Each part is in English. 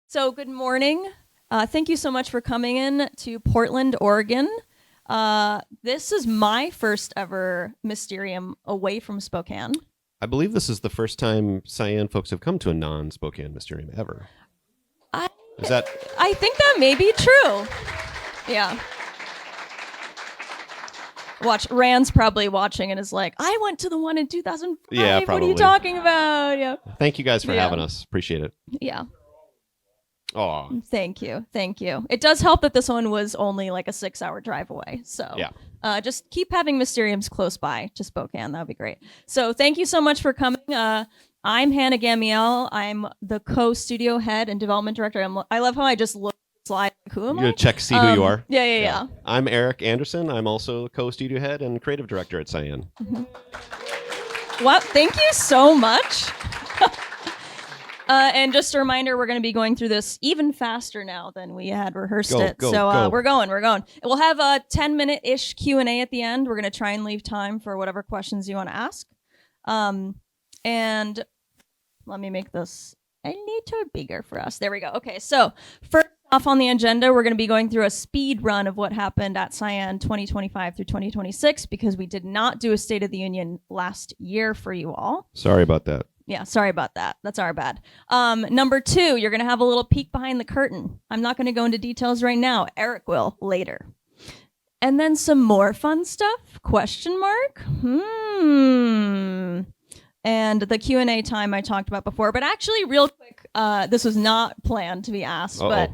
So good morning. Thank you so much for coming in to Portland, Oregon. This is my first ever Mysterium away from Spokane. I believe this is the first time Cyan folks have come to a non-Spokane Mysterium ever. I think that may be true. Yeah. Watch, Rand's probably watching and is like, I went to the one in 2005. Yeah, What are probably. you talking about? Yeah. Thank you guys for having us. Appreciate it. Yeah. Oh, Thank you. Thank you. It does help that this one was only like a 6-hour drive away. So yeah. Just keep having Mysteriums close by to Spokane. That would be great. So thank you so much for coming. I'm Hannah Gamiel. I'm the co-studio head and development director. I love how I just look slide. Like, who am I? You check, see who you are. Yeah. I'm Eric Anderson. I'm also co-studio head and creative director at Cyan. Mm-hmm. Well, thank you so much. And just a reminder, we're going to be going through this even faster now than we had rehearsed it. Go. We're going. We'll have a 10-minute-ish Q&A at the end. We're going to try and leave time for whatever questions you want to ask. And let me make this a little bigger for us. There we go. Okay, so first off on the agenda, we're going to be going through a speed run of what happened at Cyan 2025 through 2026 because we did not do a State of the Union last year for you all. Sorry about that. Yeah, sorry about that. That's our bad. Number 2, you're going to have a little peek behind the curtain. I'm not going to go into details right now. Eric will later. And then some more fun stuff? Question mark? And the Q&A time I talked about before. But actually, real quick, this was not planned to be asked, but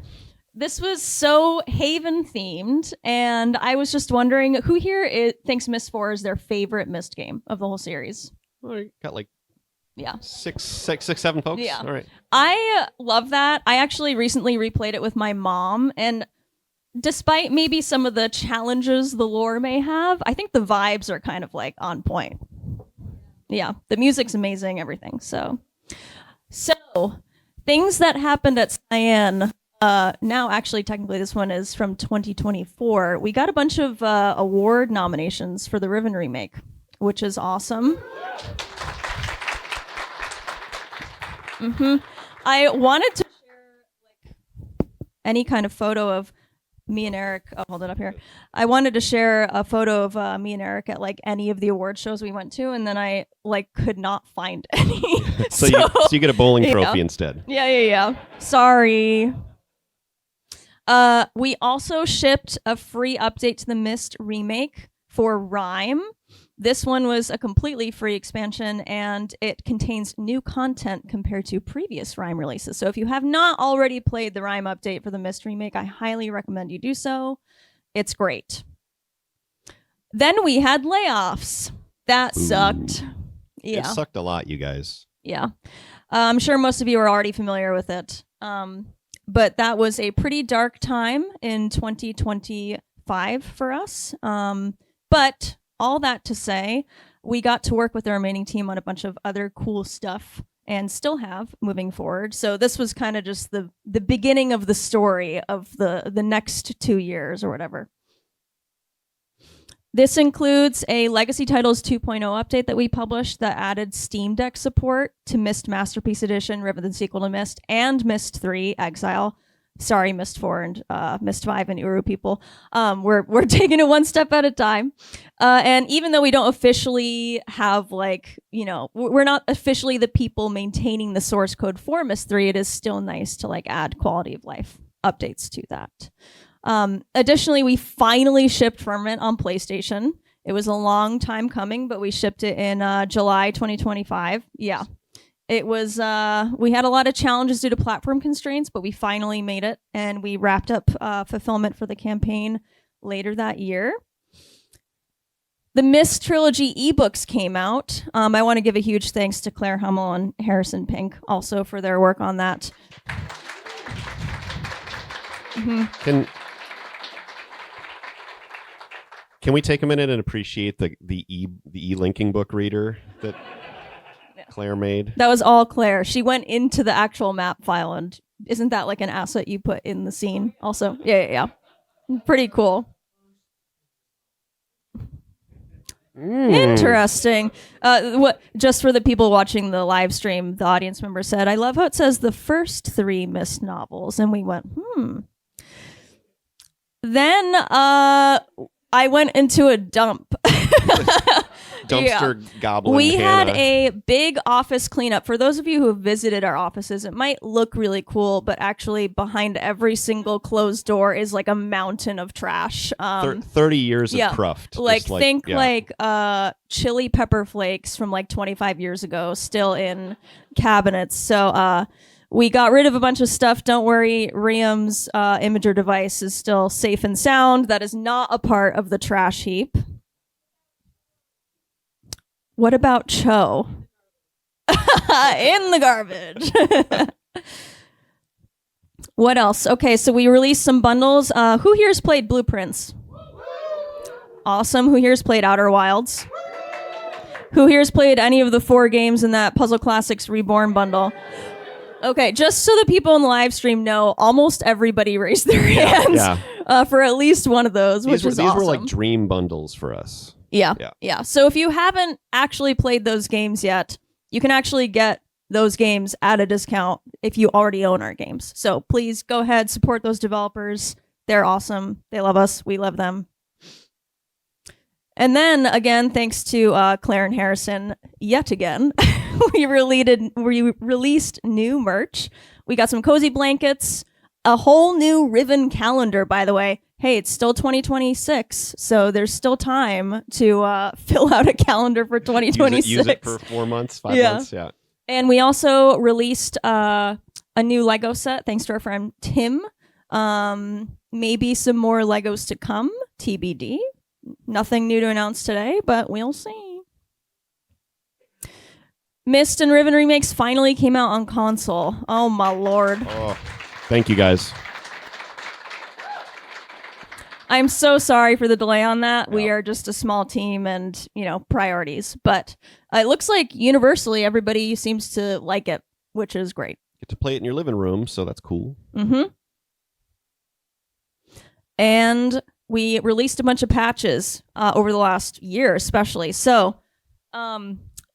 this was so Haven themed, and I was just wondering, who here thinks Myst 4 is their favorite Myst game of the whole series? Well, you got like yeah, six, 7 folks. Yeah. All right. I love that. I actually recently replayed it with my mom, and despite maybe some of the challenges the lore may have, I think the vibes are kind of like on point. Yeah, the music's amazing, everything. So things that happened at Cyan. Now, actually, technically, this one is from 2024. We got a bunch of award nominations for the Riven remake, which is awesome. I wanted to share like any kind of photo of me and Eric. I'll hold it up here. I wanted to share a photo of me and Eric at like any of the award shows we went to, and then I like could not find any. so you get a bowling trophy instead. Yeah. Sorry. We also shipped a free update to the Myst remake for Rime. This one was a completely free expansion, and it contains new content compared to previous Rime releases. So if you have not already played the Rime update for the Myst remake, I highly recommend you do so. It's great. Then we had layoffs. That sucked. Yeah. It sucked a lot, you guys. Yeah. I'm sure most of you are already familiar with it. But that was a pretty dark time in 2025 for us. But all that to say, we got to work with the remaining team on a bunch of other cool stuff and still have moving forward. So this was kind of just the beginning of the story of the next 2 years or whatever. This includes a Legacy Titles 2.0 update that we published that added Steam Deck support to Myst Masterpiece Edition, Riven the Sequel to Myst, and Myst 3 Exile. Sorry, Myst 4 and Myst 5 and Uru people. We're taking it one step at a time. And even though we don't officially have we're not officially the people maintaining the source code for Myst 3, it is still nice to add quality of life updates to that. Additionally, we finally shipped Firmament on PlayStation. It was a long time coming, but we shipped it in July 2025. Yeah. It was, we had a lot of challenges due to platform constraints, but we finally made it, and we wrapped up fulfillment for the campaign later that year. The Myst Trilogy ebooks came out. I want to give a huge thanks to Claire Hummel and Harrison Pink also for their work on that. Can we take a minute and appreciate the e-linking book reader that Claire made? That was all Claire. She went into the actual map file, and isn't that like an asset you put in the scene also? Yeah. Pretty cool. Interesting. What? Just for the people watching the live stream, the audience member said, "I love how it says the first 3 Myst novels," and we went, Then I went into a dump. Dumpster goblin. We had Hannah. a big office cleanup. For those of you who have visited our offices, it might look really cool, but actually behind every single closed door is like a mountain of trash. 30 years of cruft. Think chili pepper flakes from like 25 years ago still in cabinets. So we got rid of a bunch of stuff. Don't worry, Riam's imager device is still safe and sound. That is not a part of the trash heap. What about Cho? In the garbage. What else? Okay, so we released some bundles. Who here's played Blueprints? Awesome. Who here's played Outer Wilds? Who here's played any of the 4 games in that Puzzle Classics Reborn bundle? Okay, just so the people in the live stream know, almost everybody raised their hands for at least one of those, which is awesome. These were like dream bundles for us. Yeah. So if you haven't actually played those games yet, you can actually get those games at a discount if you already own our games. So please go ahead, support those developers. They're awesome. They love us. We love them. And then again, thanks to Claire and Harrison, yet again, we released new merch. We got some cozy blankets, a whole new Riven calendar, by the way. Hey, it's still 2026, so there's still time to fill out a calendar for 2026. Use it for 4 months, 5 months, yeah. And we also released a new Lego set, thanks to our friend Tim. Maybe some more Legos to come, TBD. Nothing new to announce today, but we'll see. Myst and Riven remakes finally came out on console. Oh, my lord. Oh, thank you, guys. I'm so sorry for the delay on that. We are just a small team and, priorities. But it looks like universally everybody seems to like it, which is great. Get to play it in your living room, so that's cool. Mm-hmm. And we released a bunch of patches over the last year, especially. So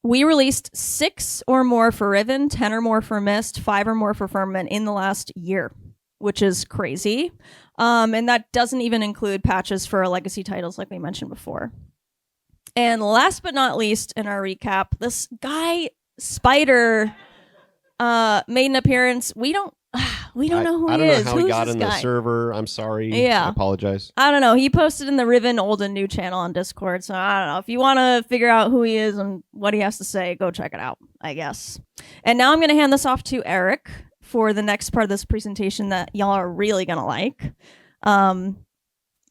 we released 6 or more for Riven, 10 or more for Myst, 5 or more for Firmament in the last year, which is crazy. And that doesn't even include patches for our legacy titles like we mentioned before. And last but not least, in our recap, this guy, Spider, made an appearance. We don't know who he is. I don't know how he got in the server. I'm sorry. Yeah. I apologize. I don't know. He posted in the Riven old and new channel on Discord. So I don't know. If you want to figure out who he is and what he has to say, go check it out, I guess. And now I'm going to hand this off to Eric for the next part of this presentation that y'all are really going to like.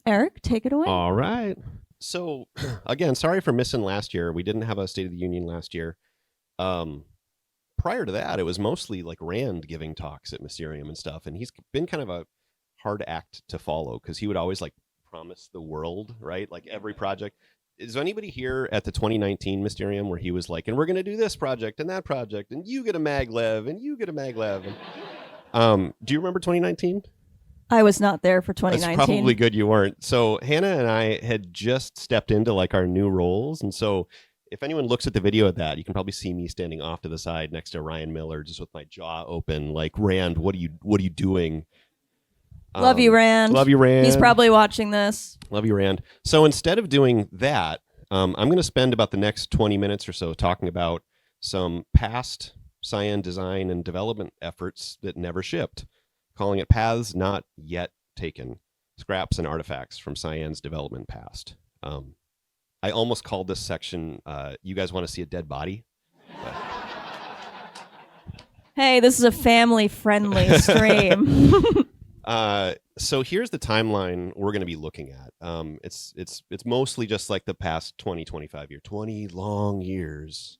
Eric, take it away. All right. So, again, sorry for missing last year. We didn't have a State of the Union last year. Prior to that, it was mostly like Rand giving talks at Mysterium and stuff. And he's been kind of a hard act to follow because he would always like promise the world, right? Like every project. Is there anybody here at the 2019 Mysterium where he was like, and we're going to do this project and that project, and you get a maglev, and you get a maglev? And, do you remember 2019? I was not there for 2019. It's probably good you weren't. So Hannah and I had just stepped into like our new roles. And so if anyone looks at the video of that, you can probably see me standing off to the side next to Ryan Miller, just with my jaw open, like, Rand, what are you doing? Love you, Rand. Love you, Rand. He's probably watching this. Love you, Rand. So instead of doing that, I'm going to spend about the next 20 minutes or so talking about some past Cyan design and development efforts that never shipped, calling it Paths Not Yet Taken, Scraps and Artifacts from Cyan's Development Past. I almost called this section, You Guys Want to See a Dead Body? But... Hey, this is a family-friendly stream. So here's the timeline we're going to be looking at. It's mostly just like the past 25 years, 20 long years.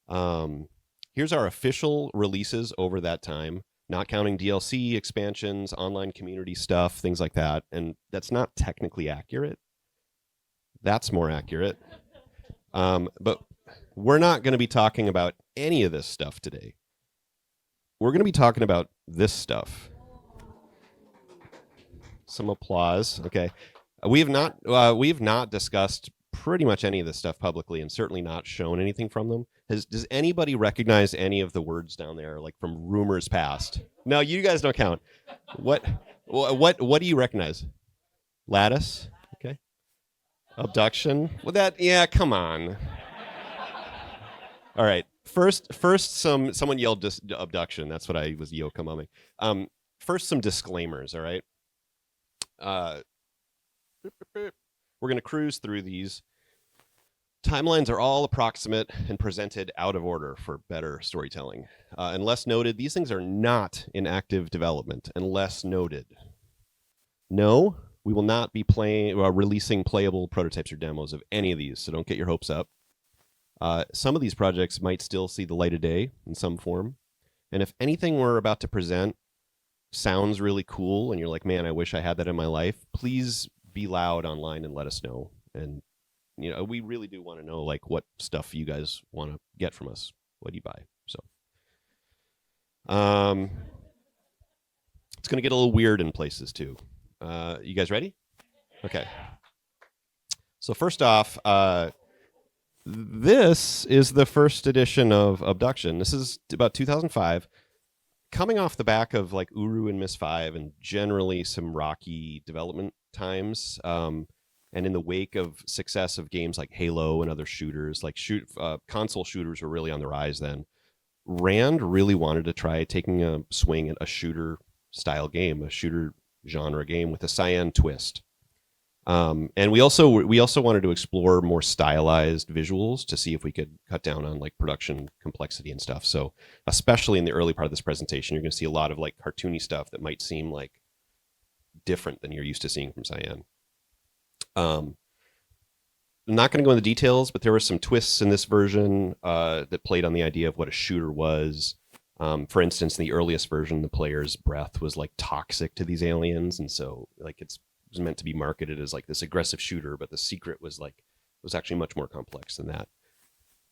Here's our official releases over that time, not counting DLC, expansions, online community stuff, things like that. And that's not technically accurate. That's more accurate. But we're not going to be talking about any of this stuff today. We're going to be talking about this stuff. Some applause. Okay. We have not discussed pretty much any of this stuff publicly and certainly not shown anything from them. Does anybody recognize any of the words down there, like from rumors past? No, you guys don't count. What do you recognize? Lattice? Okay. Abduction? Well, come on. All right. First, someone yelled abduction. That's what I was yokomumming. First, some disclaimers. All right. We're going to cruise through these. Timelines are all approximate and presented out of order for better storytelling. Unless noted, these things are not in active development. Unless noted. No, we will not be releasing playable prototypes or demos of any of these, so don't get your hopes up. Some of these projects might still see the light of day in some form. And if anything we're about to present sounds really cool and you're like, man, I wish I had that in my life, please be loud online and let us know. And we really do want to know like what stuff you guys want to get from us. What do you buy? So it's going to get a little weird in places too. You guys ready? Okay. So first off, this is the first edition of Abduction. This is about 2005. Coming off the back of like Uru and Myst 5 and generally some rocky development times, and in the wake of success of games like Halo and other shooters, like console shooters were really on the rise then, Rand really wanted to try taking a swing at a shooter style game, a shooter genre game with a Cyan twist. And we also wanted to explore more stylized visuals to see if we could cut down on like production complexity and stuff. So especially in the early part of this presentation, you're going to see a lot of like cartoony stuff that might seem like different than you're used to seeing from Cyan. I'm not going to go into details, but there were some twists in this version that played on the idea of what a shooter was. For instance, in the earliest version, the player's breath was like toxic to these aliens, and so like it was meant to be marketed as like this aggressive shooter, but the secret was actually much more complex than that.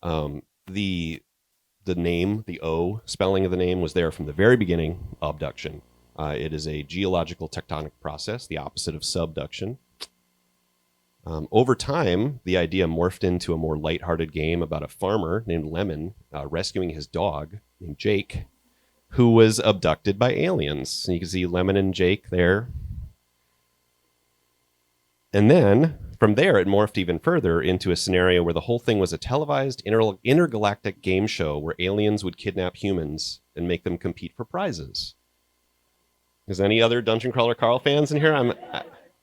The name, the O spelling of the name was there from the very beginning. Abduction. It is a geological tectonic process, the opposite of subduction. Over time, the idea morphed into a more lighthearted game about a farmer named Lemon rescuing his dog named Jake, who was abducted by aliens. And you can see Lemon and Jake there. And then, from there, it morphed even further into a scenario where the whole thing was a televised intergalactic game show where aliens would kidnap humans and make them compete for prizes. Is any other Dungeon Crawler Carl fans in here? I'm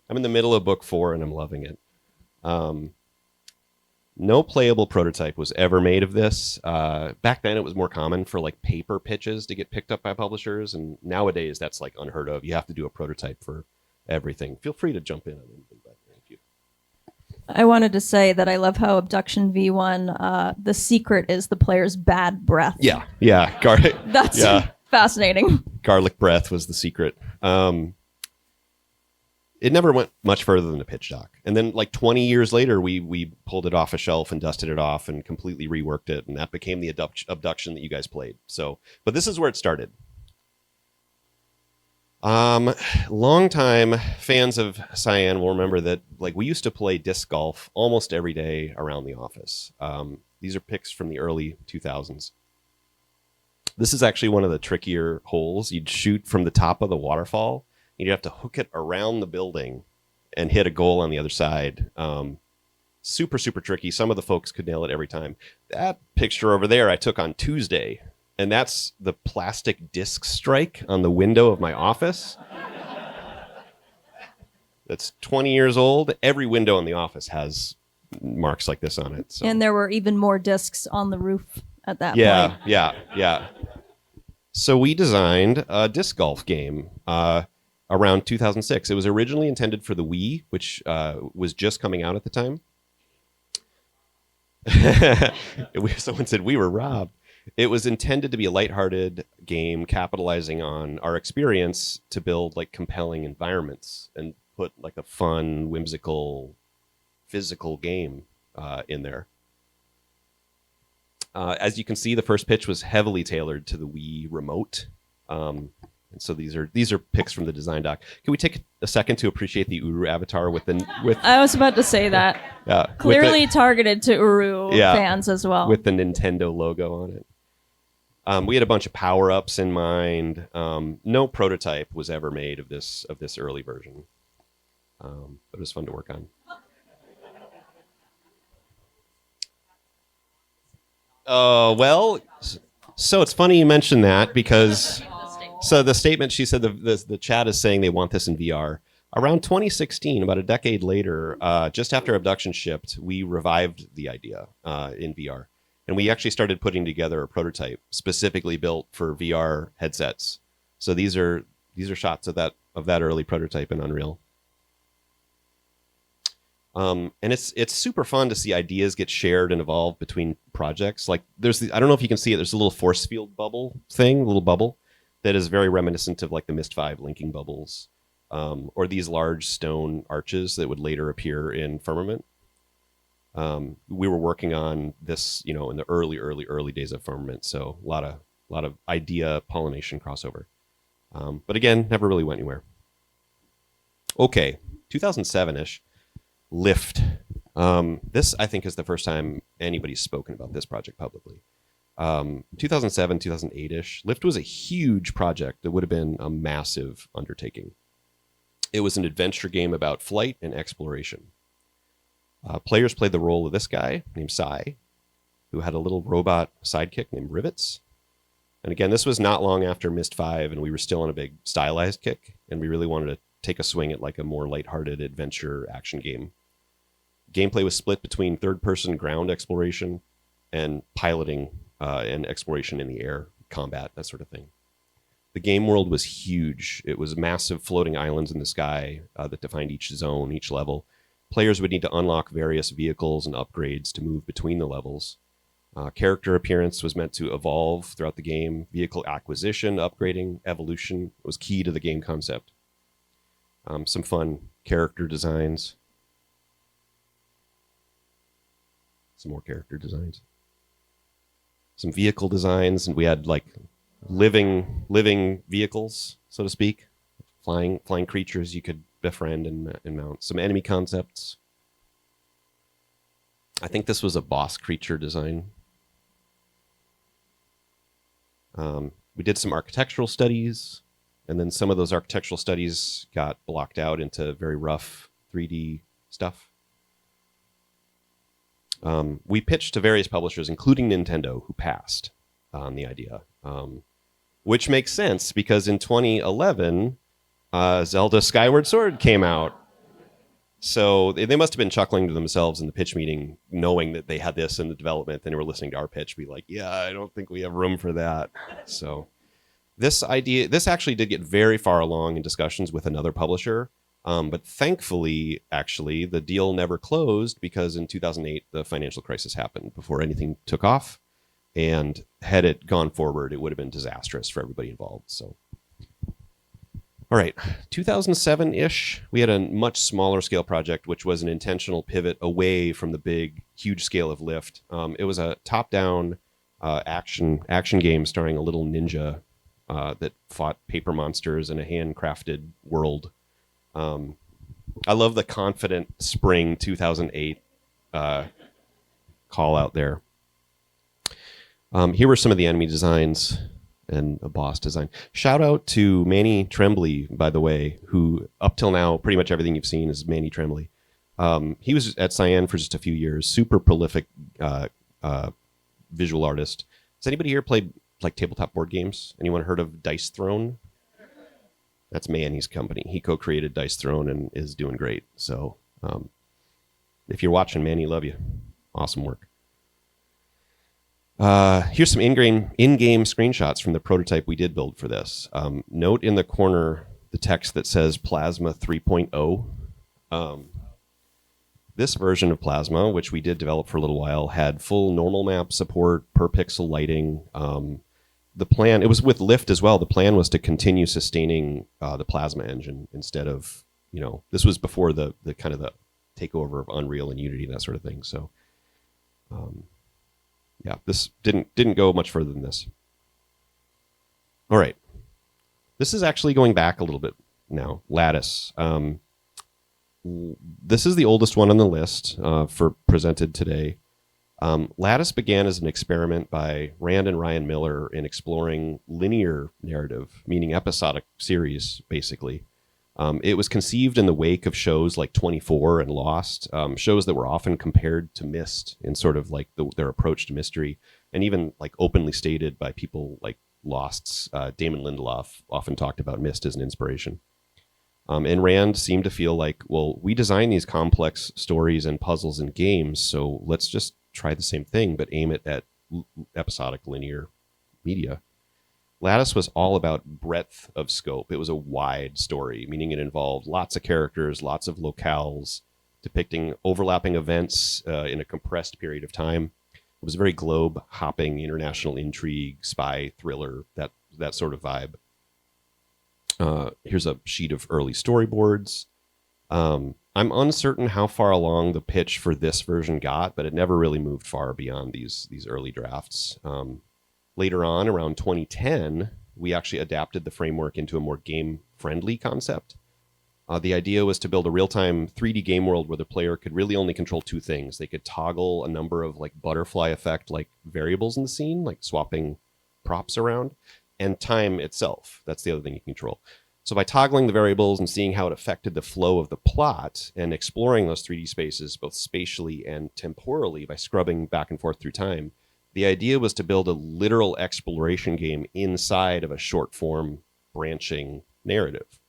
in the middle of book 4 and I'm loving it. No playable prototype was ever made of this. Back then, it was more common for like paper pitches to get picked up by publishers, and nowadays that's like unheard of. You have to do a prototype for everything. Feel free to jump in on anything, but thank you. I wanted to say that I love how Abduction V1, the secret is the player's bad breath. Yeah. That's fascinating. Garlic breath was the secret. It never went much further than a pitch doc. And then like 20 years later, we pulled it off a shelf and dusted it off and completely reworked it. And that became the Abduction that you guys played. So, but this is where it started. Longtime fans of Cyan will remember that like we used to play disc golf almost every day around the office. These are pics from the early 2000s. This is actually one of the trickier holes. You'd shoot from the top of the waterfall. You'd have to hook it around the building and hit a goal on the other side. Super, super tricky. Some of the folks could nail it every time. That picture over there I took on Tuesday, and that's the plastic disc strike on the window of my office. That's 20 years old. Every window in the office has marks like this on it. So. And there were even more discs on the roof at that point. Yeah. So we designed a disc golf game around 2006. It was originally intended for the Wii, which was just coming out at the time. Someone said we were robbed. It was intended to be a lighthearted game capitalizing on our experience to build like compelling environments and put like a fun, whimsical, physical game in there. As you can see, the first pitch was heavily tailored to the Wii remote. And so these are pics from the design doc. Can we take a second to appreciate the Uru avatar with? I was about to say that. Yeah, Clearly targeted to Uru fans as well. With the Nintendo logo on it. We had a bunch of power-ups in mind. No prototype was ever made of this early version, but it was fun to work on. Well, so it's funny you mentioned that because so the statement she said the chat is saying they want this in VR. Around 2016, about a decade later, just after Abduction shipped, we revived the idea in VR. And we actually started putting together a prototype specifically built for VR headsets. So these are shots of that early prototype in Unreal. And it's super fun to see ideas get shared and evolve between projects. Like I don't know if you can see it. There's a little force field bubble thing, a little bubble that is very reminiscent of like the Myst 5 linking bubbles, or these large stone arches that would later appear in Firmament. We were working on this, in the early days of Firmament, so a lot of idea pollination crossover. But again, never really went anywhere. Okay, 2007-ish. Lift. This, I think, is the first time anybody's spoken about this project publicly. 2007, 2008-ish. Lift was a huge project that would have been a massive undertaking. It was an adventure game about flight and exploration. Players played the role of this guy named Cy, who had a little robot sidekick named Rivets. And again, this was not long after Myst 5, and we were still on a big stylized kick, and we really wanted to take a swing at like a more lighthearted adventure action game. Gameplay was split between third-person ground exploration and piloting and exploration in the air, combat, that sort of thing. The game world was huge. It was massive floating islands in the sky that defined each zone, each level. Players would need to unlock various vehicles and upgrades to move between the levels. Character appearance was meant to evolve throughout the game. Vehicle acquisition, upgrading, evolution was key to the game concept. Some fun character designs. Some more character designs. Some vehicle designs, and we had like living vehicles, so to speak. Flying creatures you could befriend and mount. Some enemy concepts. I think this was a boss creature design. We did some architectural studies, and then some of those architectural studies got blocked out into very rough 3D stuff. We pitched to various publishers, including Nintendo, who passed on the idea, which makes sense because in 2011, Zelda Skyward Sword came out. So they must have been chuckling to themselves in the pitch meeting, knowing that they had this in the development, and they were listening to our pitch, be like, yeah, I don't think we have room for that. So this actually did get very far along in discussions with another publisher. But thankfully, actually, the deal never closed because in 2008, the financial crisis happened before anything took off. And had it gone forward, it would have been disastrous for everybody involved. So, all right, 2007-ish, we had a much smaller scale project, which was an intentional pivot away from the big, huge scale of Lift. It was a top-down action game starring a little ninja that fought paper monsters in a handcrafted world. I love the confident spring 2008 call out there. Here were some of the enemy designs and a boss design. Shout out to Manny Tremblay, by the way, who up till now, pretty much everything you've seen is Manny Tremblay. He was at Cyan for just a few years, super prolific visual artist. Has anybody here played like tabletop board games? Anyone heard of Dice Throne? That's Manny's company. He co-created Dice Throne and is doing great. So if you're watching, Manny, love you. Awesome work. Here's some in-game screenshots from the prototype we did build for this. Note in the corner the text that says Plasma 3.0. This version of Plasma, which we did develop for a little while, had full normal map support, per pixel lighting. The plan, it was with Lift as well, the plan was to continue sustaining the Plasma engine instead of, this was before the kind of the takeover of Unreal and Unity and that sort of thing. So, yeah, this didn't go much further than this. All right. This is actually going back a little bit now. Lattice. This is the oldest one on the list for presented today. Lattice began as an experiment by Rand and Ryan Miller in exploring linear narrative, meaning episodic series, basically. It was conceived in the wake of shows like 24 and Lost, shows that were often compared to Myst in sort of like their approach to mystery, and even like openly stated by people like Lost's Damon Lindelof often talked about Myst as an inspiration. And Rand seemed to feel like, well, we design these complex stories and puzzles and games, so let's just try the same thing, but aim it at episodic linear media. Lattice was all about breadth of scope. It was a wide story, meaning it involved lots of characters, lots of locales, depicting overlapping events in a compressed period of time. It was very globe-hopping, international intrigue, spy, thriller, that sort of vibe. Here's a sheet of early storyboards. I'm uncertain how far along the pitch for this version got, but it never really moved far beyond these early drafts. Later on, around 2010, we actually adapted the framework into a more game-friendly concept. The idea was to build a real-time 3D game world where the player could really only control two things. They could toggle a number of like butterfly effect like variables in the scene, like swapping props around, and time itself. That's the other thing you can control. So by toggling the variables and seeing how it affected the flow of the plot and exploring those 3D spaces both spatially and temporally by scrubbing back and forth through time, the idea was to build a literal exploration game inside of a short-form branching narrative.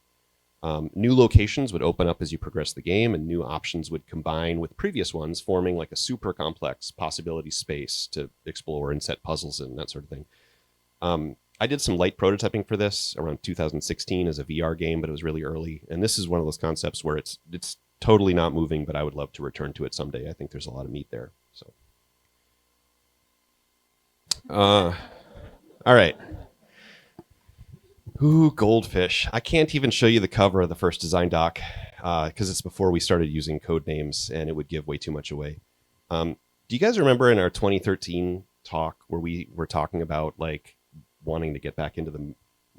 New locations would open up as you progress the game, and new options would combine with previous ones, forming like a super complex possibility space to explore and set puzzles in, that sort of thing. I did some light prototyping for this around 2016 as a VR game, but it was really early. And this is one of those concepts where it's totally not moving, but I would love to return to it someday. I think there's a lot of meat there. So, all right. Ooh, Goldfish. I can't even show you the cover of the first design doc because it's before we started using code names, and it would give way too much away. Do you guys remember in our 2013 talk where we were talking about like wanting to get back into the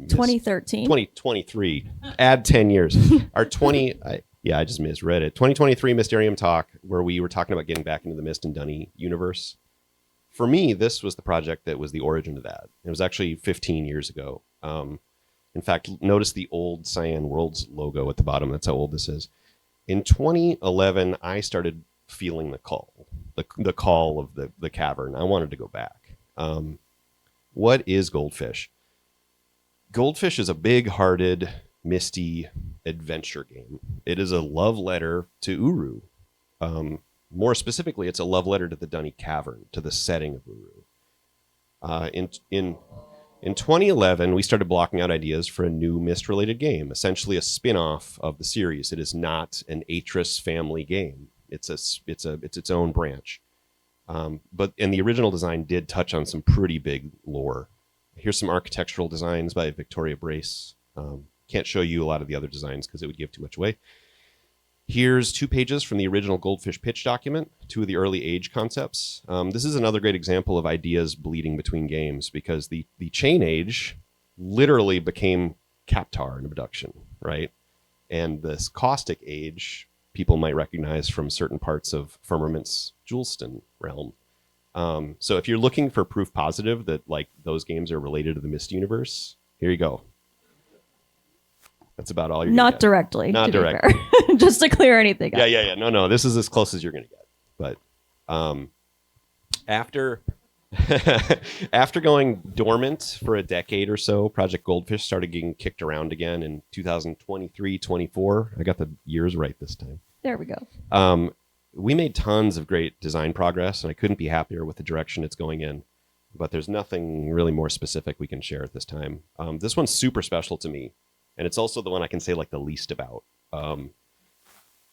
2013 2023 add 10 years our 20 I just misread it. 2023 Mysterium talk where we were talking about getting back into the Myst and Dunny universe. For me, this was the project that was the origin of that. It was actually 15 years ago. In fact, notice the old Cyan Worlds logo at the bottom. That's how old this is. In 2011 I started feeling the call of the cavern. I wanted to go back. What is Goldfish? Goldfish is a big-hearted, misty adventure game. It is a love letter to Uru. More specifically, it's a love letter to the Dunny Cavern, to the setting of Uru. In 2011, we started blocking out ideas for a new Myst-related game, essentially a spin-off of the series. It is not an Atris family game. It's its own branch. But the original design did touch on some pretty big lore. Here's some architectural designs by Victoria Brace. Can't show you a lot of the other designs because it would give too much away. Here's 2 pages from the original Goldfish pitch document, 2 of the early age concepts. This is another great example of ideas bleeding between games because the chain age literally became Captar in production, right? And this caustic age people might recognize from certain parts of Firmament's Juleston realm. So if you're looking for proof positive that like those games are related to the Myst universe, here you go. That's about all you're Not gonna get. directly. Not to be directly. fair. Just to clear anything up. Yeah. No. This is as close as you're going to get. But after after going dormant for a decade or so, Project Goldfish started getting kicked around again in 2023, 24. I got the years right this time. There we go. We made tons of great design progress, and I couldn't be happier with the direction it's going in. But there's nothing really more specific we can share at this time. This one's super special to me, and it's also the one I can say like the least about.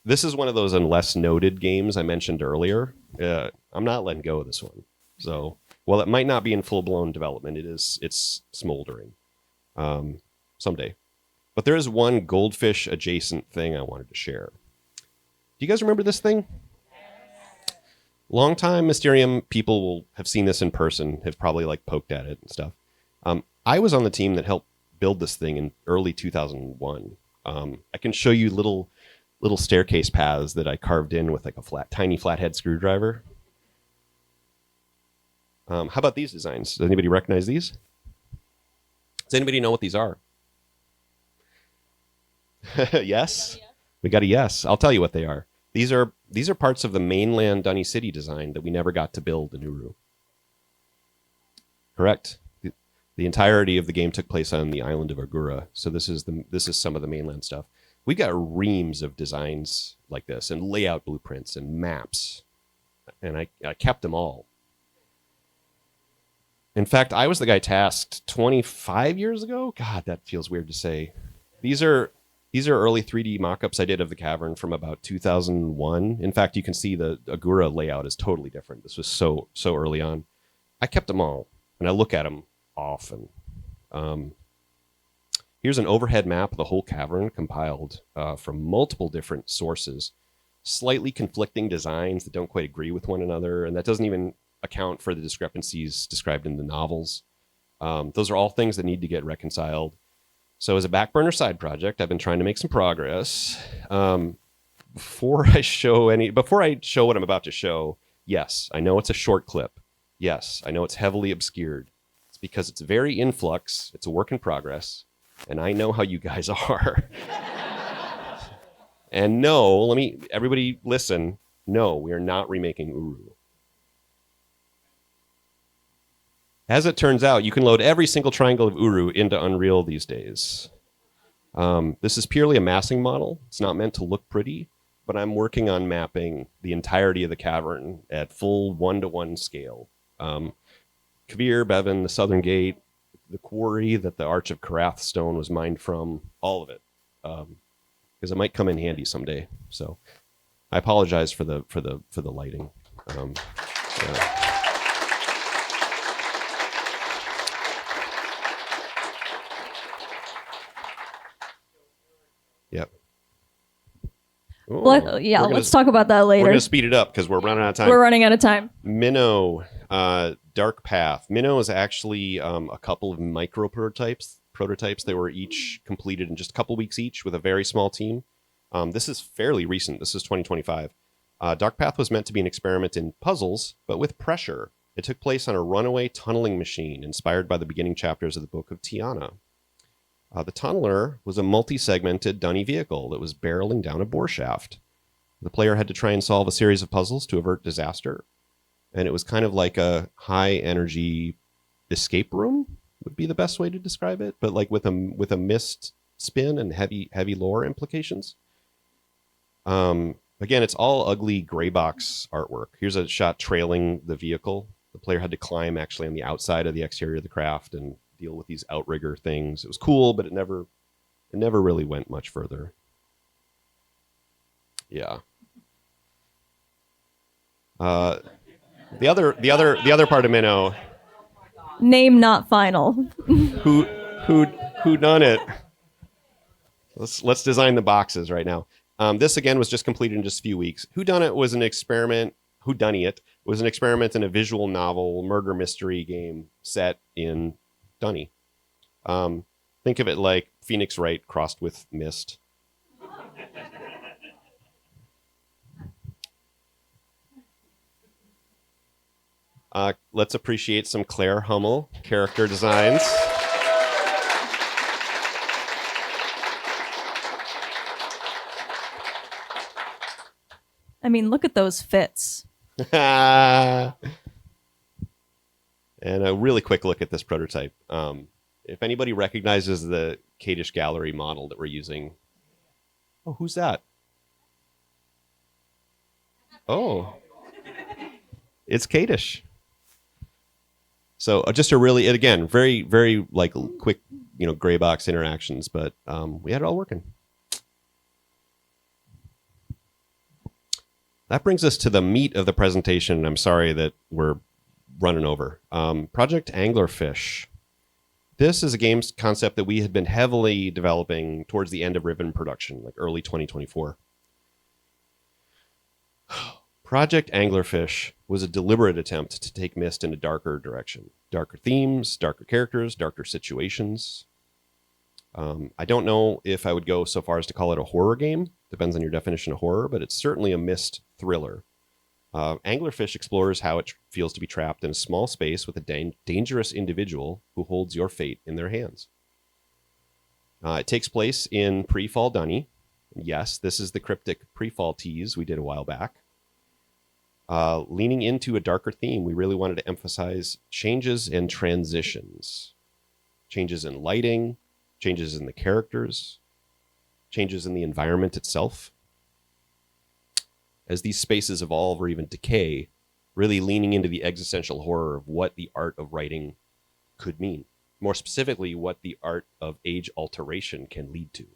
This is one of those unless noted games I mentioned earlier. I'm not letting go of this one. So while it might not be in full-blown development, it's smoldering someday. But there is one Goldfish adjacent thing I wanted to share. Do you guys remember this thing? Longtime Mysterium people will have seen this in person, have probably like poked at it and stuff. I was on the team that helped build this thing in early 2001. I can show you little staircase paths that I carved in with like a tiny flathead screwdriver. How about these designs? Does anybody recognize these? Does anybody know what these are? Yes? We got a yes. I'll tell you what they are. These are parts of the mainland Dunny City design that we never got to build in Uru. Correct. The entirety of the game took place on the island of Agura. So this is some of the mainland stuff. We got reams of designs like this and layout blueprints and maps. And I kept them all. In fact, I was the guy tasked 25 years ago. God, that feels weird to say. These are early 3D mock-ups I did of the cavern from about 2001. In fact, you can see the Agura layout is totally different. This was so early on. I kept them all, and I look at them often. Here's an overhead map of the whole cavern compiled from multiple different sources. Slightly conflicting designs that don't quite agree with one another, and that doesn't even account for the discrepancies described in the novels. Those are all things that need to get reconciled. So as a back burner side project, I've been trying to make some progress. Before I show what I'm about to show, yes, I know it's a short clip. Yes, I know it's heavily obscured. It's because it's very in flux. It's a work in progress. And I know how you guys are. And no, everybody listen. No, we are not remaking Uru. As it turns out, you can load every single triangle of Uru into Unreal these days. This is purely a massing model. It's not meant to look pretty, but I'm working on mapping the entirety of the cavern at full 1-to-1 scale. Kavir, Bevan, the Southern Gate, the quarry that the Arch of Karath stone was mined from, all of it, because it might come in handy someday. So I apologize for the lighting. Yeah. Yep. Well, yeah, let's talk about that later. We're going to speed it up because we're running out of time. We're running out of time. Minnow, Dark Path. Minnow is actually a couple of micro prototypes. They were each completed in just a couple weeks each with a very small team. This is fairly recent. This is 2025. Dark Path was meant to be an experiment in puzzles, but with pressure. It took place on a runaway tunneling machine inspired by the beginning chapters of the Book of Tiana. The tunneler was a multi-segmented dunny vehicle that was barreling down a bore shaft. The player had to try and solve a series of puzzles to avert disaster. And it was kind of like a high-energy escape room, would be the best way to describe it, but like with a Myst spin and heavy lore implications. Again, it's all ugly gray box artwork. Here's a shot trailing the vehicle. The player had to climb actually on the outside of the exterior of the craft and deal with these outrigger things. It was cool, but it never really went much further. Yeah. The other part of Minnow. Name not final. Who done it? Let's design the boxes right now. This again was just completed in just a few weeks. Whodunit was an experiment. Whodunit was an experiment in a visual novel murder mystery game set in Dunny. Think of it like Phoenix Wright crossed with Myst. Let's appreciate some Claire Hummel character designs. I mean, look at those fits. And a really quick look at this prototype. If anybody recognizes the Kadish Gallery model that we're using. Oh, who's that? Oh, it's Kadish. So just a really, again, very, very like quick, gray box interactions, but we had it all working. That brings us to the meat of the presentation. I'm sorry that we're running over. Project Anglerfish. This is a game's concept that we had been heavily developing towards the end of Riven production, like early 2024. Project Anglerfish was a deliberate attempt to take Myst in a darker direction. Darker themes, darker characters, darker situations. I don't know if I would go so far as to call it a horror game. Depends on your definition of horror, but it's certainly a Myst thriller. Anglerfish explores how it feels to be trapped in a small space with a dangerous individual who holds your fate in their hands. It takes place in pre-fall Dunny. Yes, this is the cryptic pre-fall tease we did a while back. Leaning into a darker theme, we really wanted to emphasize changes and transitions. Changes in lighting, changes in the characters, changes in the environment itself. As these spaces evolve or even decay, really leaning into the existential horror of what the art of writing could mean. More specifically, what the art of age alteration can lead to.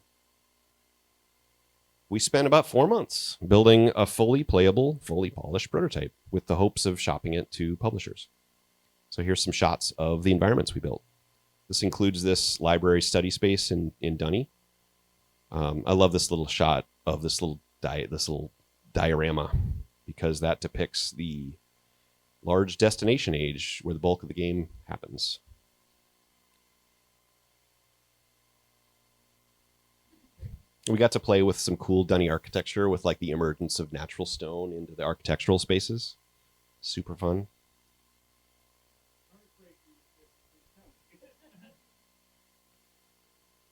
We spent about 4 months building a fully playable, fully polished prototype with the hopes of shopping it to publishers. So here's some shots of the environments we built. This includes this library study space in Dunny. I love this little shot of this little diorama because that depicts the large destination age where the bulk of the game happens. We got to play with some cool Dunny architecture with like the emergence of natural stone into the architectural spaces. Super fun.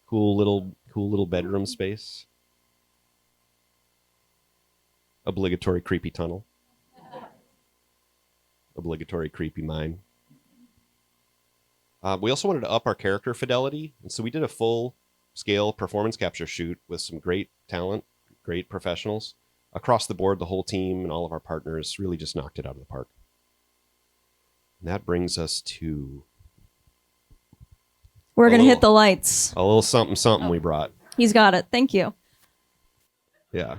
Cool little bedroom space. Obligatory creepy tunnel. Obligatory creepy mine. We also wanted to up our character fidelity, and so we did a full scale performance capture shoot with some great talent, great professionals. Across the board, the whole team and all of our partners really just knocked it out of the park. And that brings us to... We're going to hit the lights. A little something we brought. He's got it. Thank you. Yeah.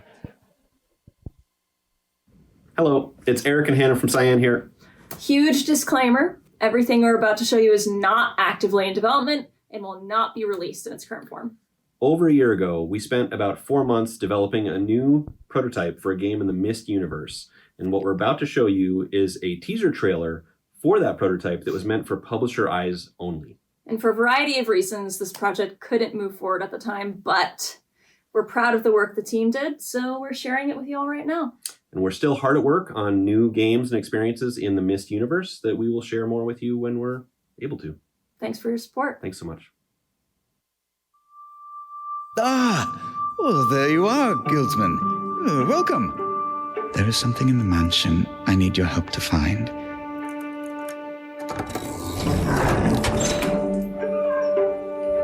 Hello, it's Eric and Hannah from Cyan here. Huge disclaimer. Everything we're about to show you is not actively in development and will not be released in its current form. Over a year ago, we spent about 4 months developing a new prototype for a game in the Myst universe. And what we're about to show you is a teaser trailer for that prototype that was meant for publisher eyes only. And for a variety of reasons, this project couldn't move forward at the time, but we're proud of the work the team did, so we're sharing it with you all right now. And we're still hard at work on new games and experiences in the Myst universe that we will share more with you when we're able to. Thanks for your support. Thanks so much. Well, there you are, Guildsman. Welcome. There is something in the mansion I need your help to find.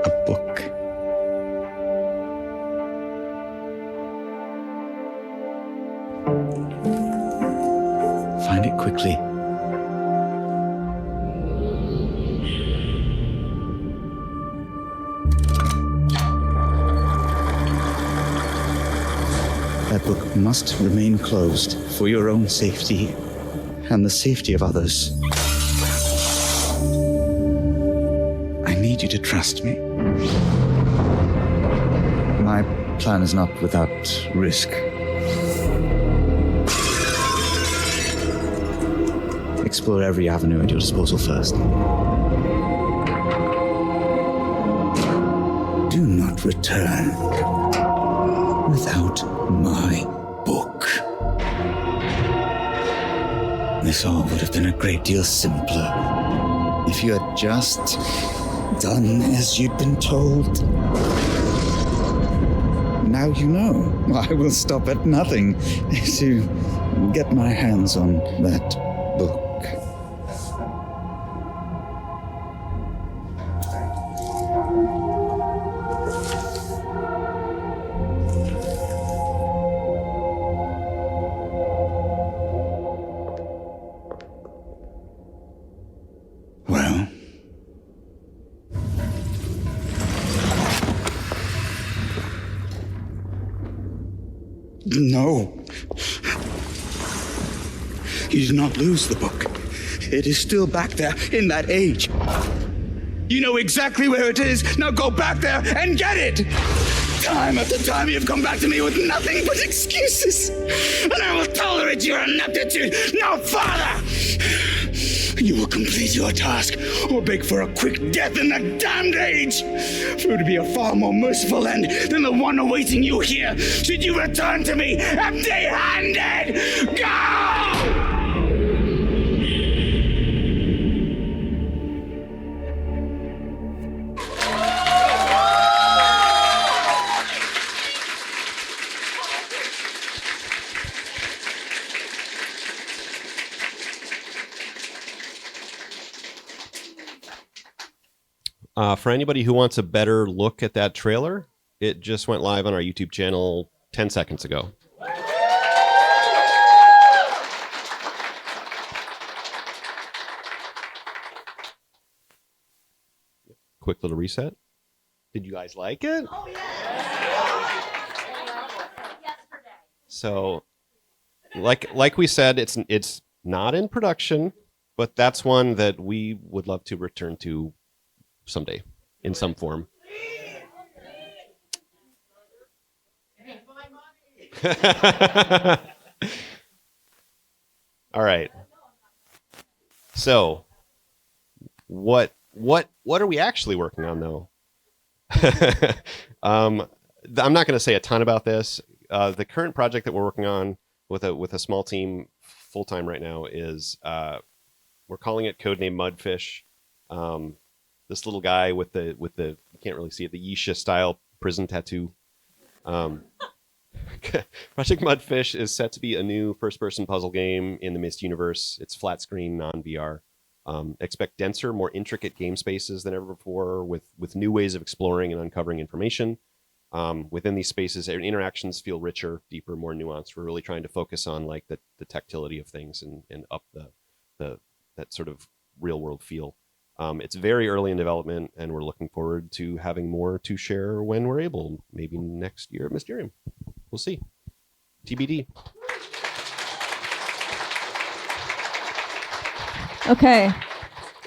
A book. Find it quickly. That book must remain closed for your own safety and the safety of others. I need you to trust me. My plan is not without risk. Explore every avenue at your disposal first. Do not return without my book. This all would have been a great deal simpler if you had just done as you'd been told. Now you know. I will stop at nothing to get my hands on that book. Well, no. You did not lose the book. It is still back there in that age. You know exactly where it is. Now go back there and get it! Time after time you have come back to me with nothing but excuses. And I will tolerate your ineptitude no further! You will complete your task or beg for a quick death in the damned age. For it would be a far more merciful end than the one awaiting you here should you return to me empty-handed. Go! For anybody who wants a better look at that trailer, it just went live on our YouTube channel 10 seconds ago. Quick little reset. Did you guys like it? Oh, yeah. So, like we said, it's not in production, but that's one that we would love to return to someday in some form. All right. So, what are we actually working on, though? I'm not going to say a ton about this. The current project that we're working on with a small team full time right now is we're calling it codename Mudfish. This little guy with the you can't really see it, the Yisha style prison tattoo. Project Mudfish is set to be a new first-person puzzle game in the Myst universe. It's flat screen, non-VR. Expect denser, more intricate game spaces than ever before, with new ways of exploring and uncovering information. Within these spaces, interactions feel richer, deeper, more nuanced. We're really trying to focus on like the tactility of things and up the that sort of real world feel. It's very early in development, and we're looking forward to having more to share when we're able. Maybe next year at Mysterium. We'll see. TBD. Okay.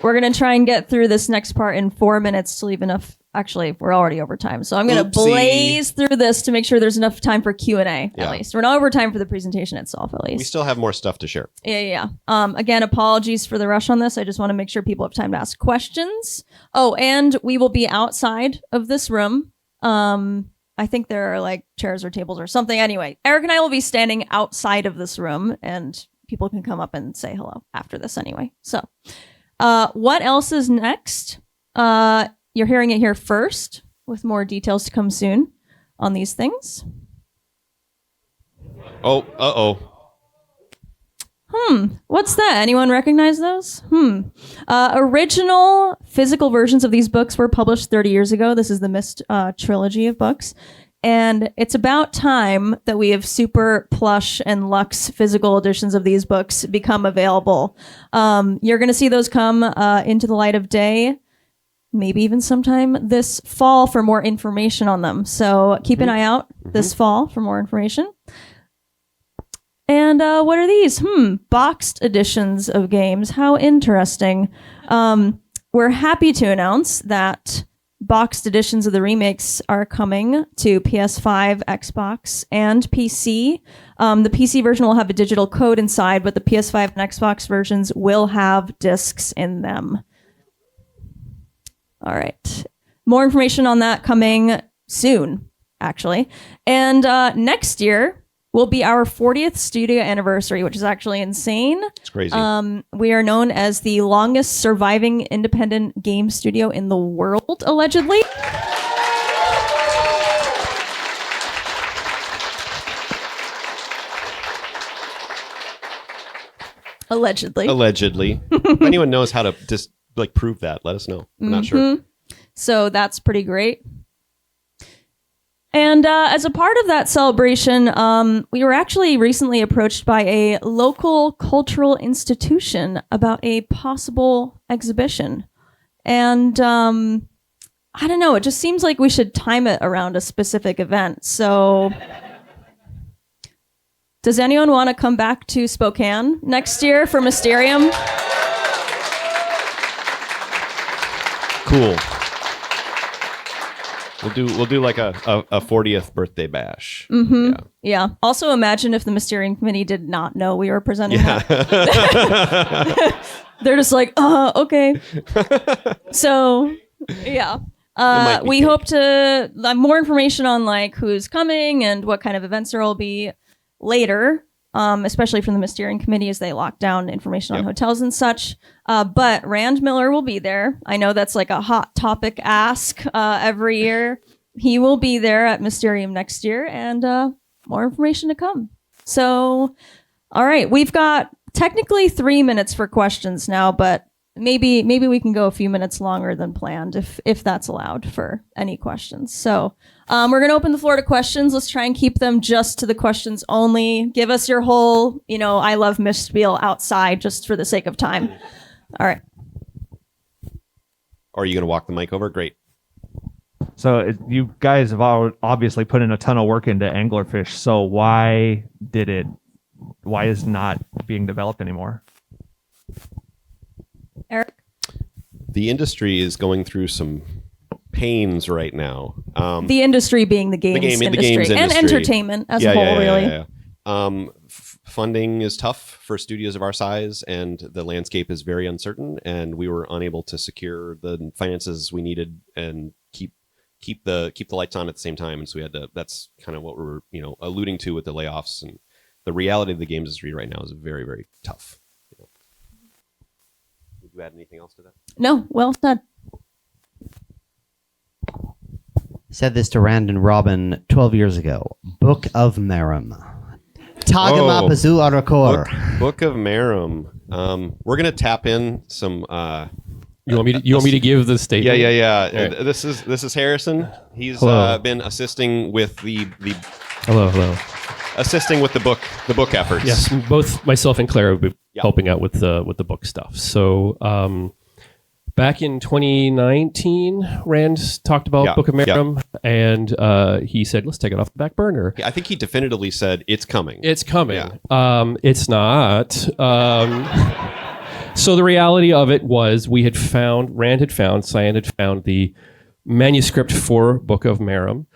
We're going to try and get through this next part in 4 minutes to leave enough. Actually, we're already over time. So I'm going to blaze through this to make sure there's enough time for Q&A, at least. We're not over time for the presentation itself, at least. We still have more stuff to share. Yeah. Again, apologies for the rush on this. I just want to make sure people have time to ask questions. Oh, and we will be outside of this room. I think there are like chairs or tables or something. Anyway, Eric and I will be standing outside of this room, and people can come up and say hello after this anyway. So, what else is next? You're hearing it here first, with more details to come soon on these things. Oh, uh-oh. What's that? Anyone recognize those? Original physical versions of these books were published 30 years ago. This is the Myst trilogy of books. And it's about time that we have super plush and luxe physical editions of these books become available. You're going to see those come into the light of day, maybe even sometime this fall for more information on them. So keep an eye out this fall for more information. And what are these? Boxed editions of games. How interesting. We're happy to announce that boxed editions of the remakes are coming to PS5, Xbox, and PC. The PC version will have a digital code inside, but the PS5 and Xbox versions will have discs in them. All right. More information on that coming soon, actually. And next year will be our 40th studio anniversary, which is actually insane. It's crazy. We are known as the longest surviving independent game studio in the world, allegedly. Allegedly. If anyone knows how to just prove that, let us know. I'm not sure. So that's pretty great. And as a part of that celebration, we were actually recently approached by a local cultural institution about a possible exhibition. And I don't know, it just seems like we should time it around a specific event. So does anyone want to come back to Spokane next year for Mysterium? Cool. We'll do like a 40th birthday bash. Mm-hmm. Yeah. Also, imagine if the Mysterium committee did not know we were presenting that. They're just like, okay. So, yeah. We hope to have more information on like who's coming and what kind of events there will be later, especially from the Mysterium committee as they lock down information on hotels and such. But Rand Miller will be there. I know that's like a hot topic ask every year. He will be there at Mysterium next year, and more information to come. So, all right, we've got technically 3 minutes for questions now, but maybe we can go a few minutes longer than planned if that's allowed for any questions. So we're going to open the floor to questions. Let's try and keep them just to the questions only. Give us your whole, I love Myst spiel outside just for the sake of time. All right. Are you going to walk the mic over? Great. So you guys have obviously put in a ton of work into Anglerfish. So why is it not being developed anymore? Eric? The industry is going through some pains right now. The industry being the games industry and entertainment as a whole, really. Funding is tough for studios of our size, and the landscape is very uncertain, and we were unable to secure the finances we needed and keep the lights on at the same time. And so we had to. That's kind of what we're alluding to with the layoffs, and the reality of the games industry right now is very, very tough. Would you add anything else to that? No, well said. Said this to Rand and Robin 12 years ago. Book of Merum. Tagama Pazu Arakor. Book of Merum. We're gonna tap in some. You want me to give the statement? Yeah. Right. This is Harrison. He's been assisting with the Hello. assisting with the book efforts. Yes, both myself and Claire have been helping out with the book stuff. So back in 2019, Rand talked about Book of Merum, and he said, let's take it off the back burner. I think he definitively said, it's coming. It's coming. Yeah. It's not. So the reality of it was Cyan had found the manuscript for Book of Merum.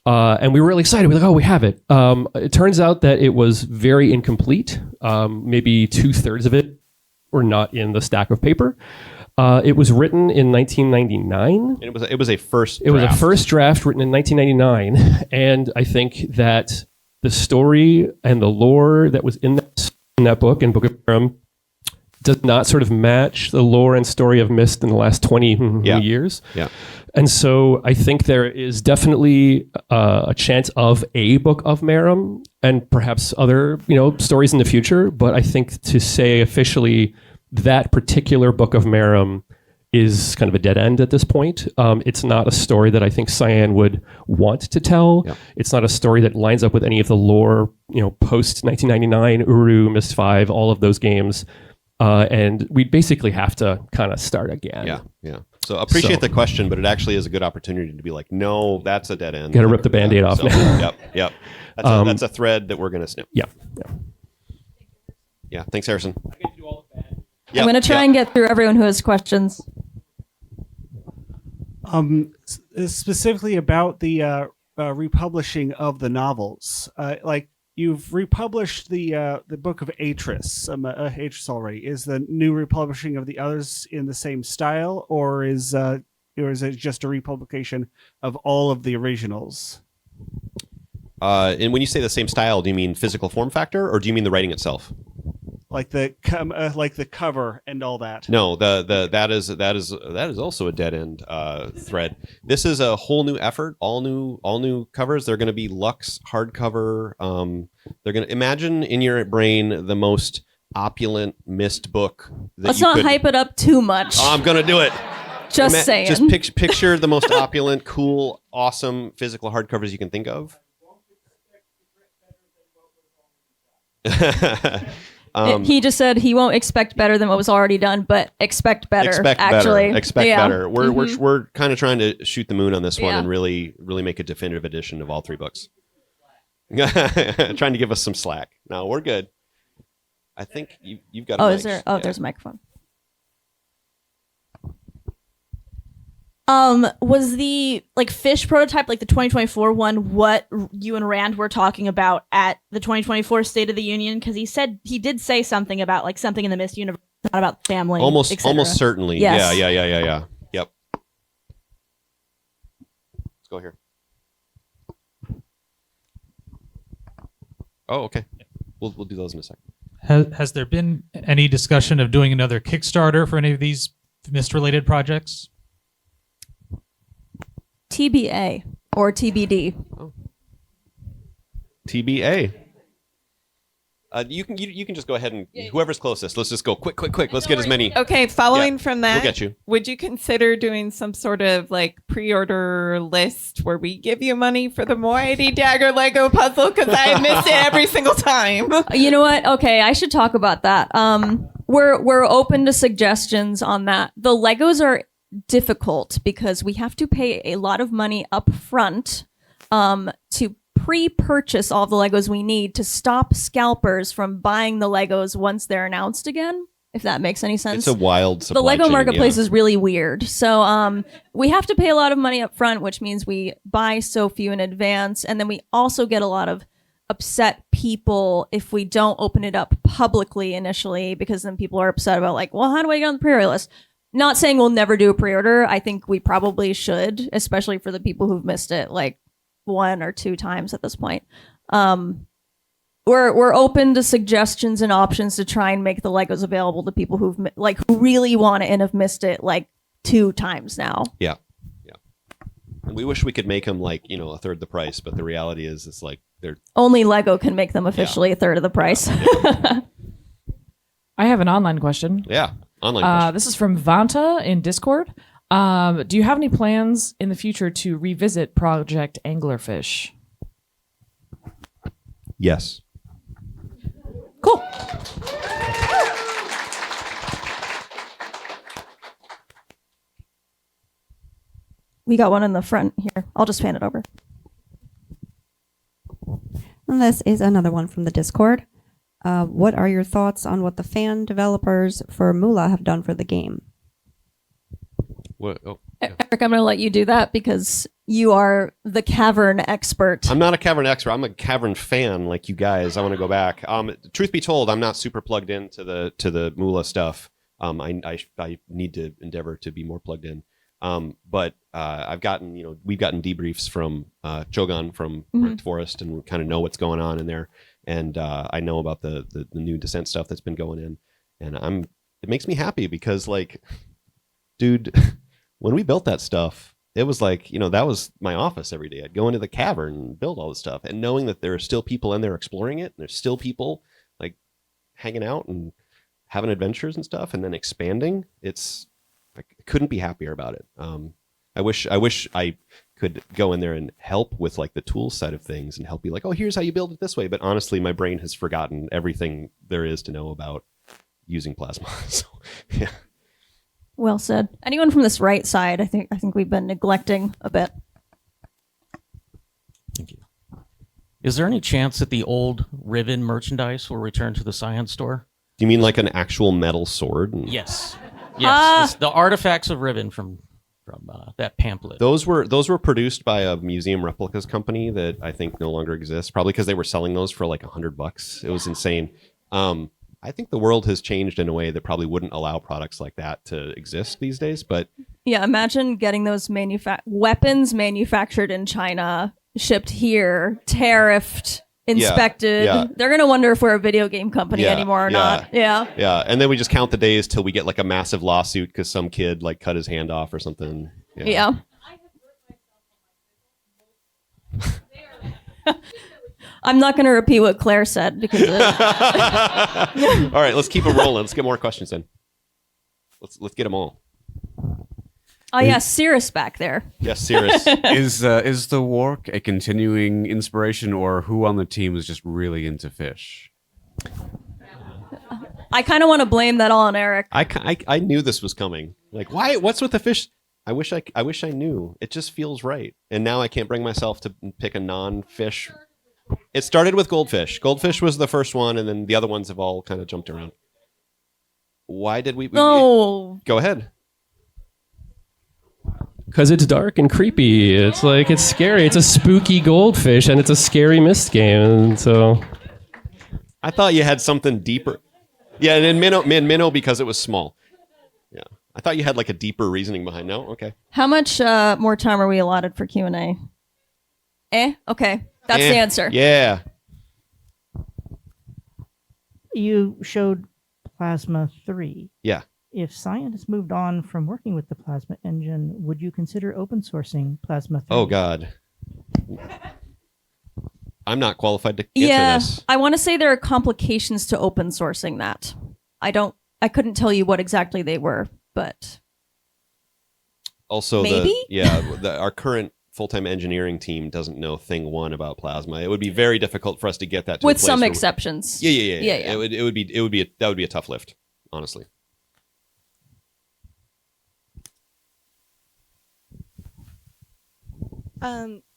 And we were really excited. We're like, we have it. It turns out that it was very incomplete. Maybe 2/3 of it were not in the stack of paper. It was written in 1999. And it was a first draft. It was a first draft written in 1999. And I think that the story and the lore that was in that book, in Book of Merum, does not sort of match the lore and story of Myst in the last 20 years. Yeah. And so I think there is definitely a chance of a Book of Merum and perhaps other, stories in the future. But I think to say officially that particular Book of Merum is kind of a dead end at this point. It's not a story that I think Cyan would want to tell. Yeah. It's not a story that lines up with any of the lore, post 1999, Uru, Myst 5, all of those games. And we basically have to kind of start again. Yeah. So appreciate the question, but it actually is a good opportunity to be like, no, that's a dead end. Got to rip the Band-Aid off now. Yep. That's a thread that we're going to snip. Yeah. Thanks, Harrison. I'm going to try and get through everyone who has questions. Specifically about the republishing of the novels, you've republished the Book of Atris already. Is the new republishing of the others in the same style, or is it just a republication of all of the originals? And when you say the same style, do you mean physical form factor, or do you mean the writing itself? Like the cover and all that. No, that is also a dead end thread. This is a whole new effort, all new covers. They're going to be luxe hardcover. They're going to imagine in your brain the most opulent Myst book. Let's not hype it up too much. I'm going to do it. Just saying. Just picture the most opulent, cool, awesome physical hardcovers you can think of. He just said he won't expect better than what was already done, but expect better. Expect better. We're kind of trying to shoot the moon on this one and really make a definitive edition of all 3 books. Trying to give us some slack. No, we're good. I think you've got. Is there? There's a microphone. Was the fish prototype, the 2024 one, what you and Rand were talking about at the 2024 State of the Union? Because he did say something about something in the Myst universe, not about family. Almost etc. certainly. Yes. Yeah. Yep. Let's go here. Oh, okay. We'll do those in a second. Has there been any discussion of doing another Kickstarter for any of these Myst-related projects? TBA or TBD. TBA. You can just go ahead and whoever's closest. Let's just go quick. Let's get as many. Okay, following from that, we'll get you. Would you consider doing some sort of pre-order list where we give you money for the Moiety Dagger Lego puzzle? Because I miss it every single time. You know what? Okay, I should talk about that. We're open to suggestions on that. The Legos are difficult because we have to pay a lot of money up front to pre-purchase all the Legos we need to stop scalpers from buying the Legos once they're announced again, if that makes any sense. It's a wild supply The Lego chain, marketplace yeah. is really weird. So we have to pay a lot of money up front, which means we buy so few in advance. And then we also get a lot of upset people if we don't open it up publicly initially, because then people are upset about well, how do I get on the pre-order list? Not saying we'll never do a pre-order. I think we probably should, especially for the people who've missed it 1 or 2 times at this point. We're open to suggestions and options to try and make the Legos available to people who really want it and have missed it 2 times now. Yeah. And we wish we could make them a third the price, but the reality is it's they're only Lego can make them officially a third of the price. I have an online question. Yeah. Online question. This is from Vanta in Discord. Do you have any plans in the future to revisit Project Anglerfish? Yes. Cool. We got one in the front here. I'll just fan it over. And this is another one from the Discord. What are your thoughts on what the fan developers for Moolah have done for the game? What? Oh, Eric, I'm going to let you do that because you are the cavern expert. I'm not a cavern expert. I'm a cavern fan like you guys. I want to go back. Truth be told, I'm not super plugged into the Moolah stuff. I need to endeavor to be more plugged in. But we've gotten debriefs from Chogan from Red Forest, and we kind of know what's going on in there. And I know about the new Descent stuff that's been going in, and it makes me happy because dude, when we built that stuff, it was that was my office every day. I'd go into the cavern and build all this stuff, and knowing that there are still people in there exploring it, and there's still people hanging out and having adventures and stuff, and then expanding. It's I couldn't be happier about it. I wish I could go in there and help with the tools side of things and help you oh, here's how you build it this way. But honestly, my brain has forgotten everything there is to know about using plasma. So yeah. Well said. Anyone from this right side, I think we've been neglecting a bit. Thank you. Is there any chance that the old Riven merchandise will return to the Cyan store? Do you mean an actual metal sword? Yes. Yes. The artifacts of Riven from that pamphlet. Those were produced by a museum replicas company that I think no longer exists, probably because they were selling those for $100. It was insane. I think the world has changed in a way that probably wouldn't allow products like that to exist these days. But yeah, imagine getting those weapons manufactured in China, shipped here, tariffed, inspected. Yeah. They're going to wonder if we're a video game company anymore or not. Yeah. Yeah. And then we just count the days till we get a massive lawsuit because some kid cut his hand off or something. Yeah. I'm not going to repeat what Claire said because All right, let's keep it rolling. Let's get more questions in. Let's get them all. Oh yeah, Cirrus back there. Yes, Cirrus. Is the work a continuing inspiration, or who on the team is just really into fish? I kind of want to blame that all on Eric. I knew this was coming. Why? What's with the fish? I wish I knew. It just feels right. And now I can't bring myself to pick a non-fish. It started with goldfish. Goldfish was the first one, and then the other ones have all kind of jumped around. Why did we? No. Go ahead. Because it's dark and creepy. It's like, it's scary. It's a spooky goldfish, and it's a scary Myst game. And so I thought you had something deeper. Yeah, and in Minnow because it was small. Yeah, I thought you had like a deeper reasoning behind. No, okay. How much more time are we allotted for Q&A? Okay, that's the answer. Yeah. You showed Plasma 3. Yeah. If Cyan has moved on from working with the Plasma engine, would you consider open sourcing Plasma 3? Oh, God. I'm not qualified to answer this. I want to say there are complications to open sourcing that. I couldn't tell you what exactly they were, but Also, maybe? our current full-time engineering team doesn't know thing one about Plasma. It would be very difficult for us to get that to a with place some where exceptions. Yeah. It would be a tough lift, honestly.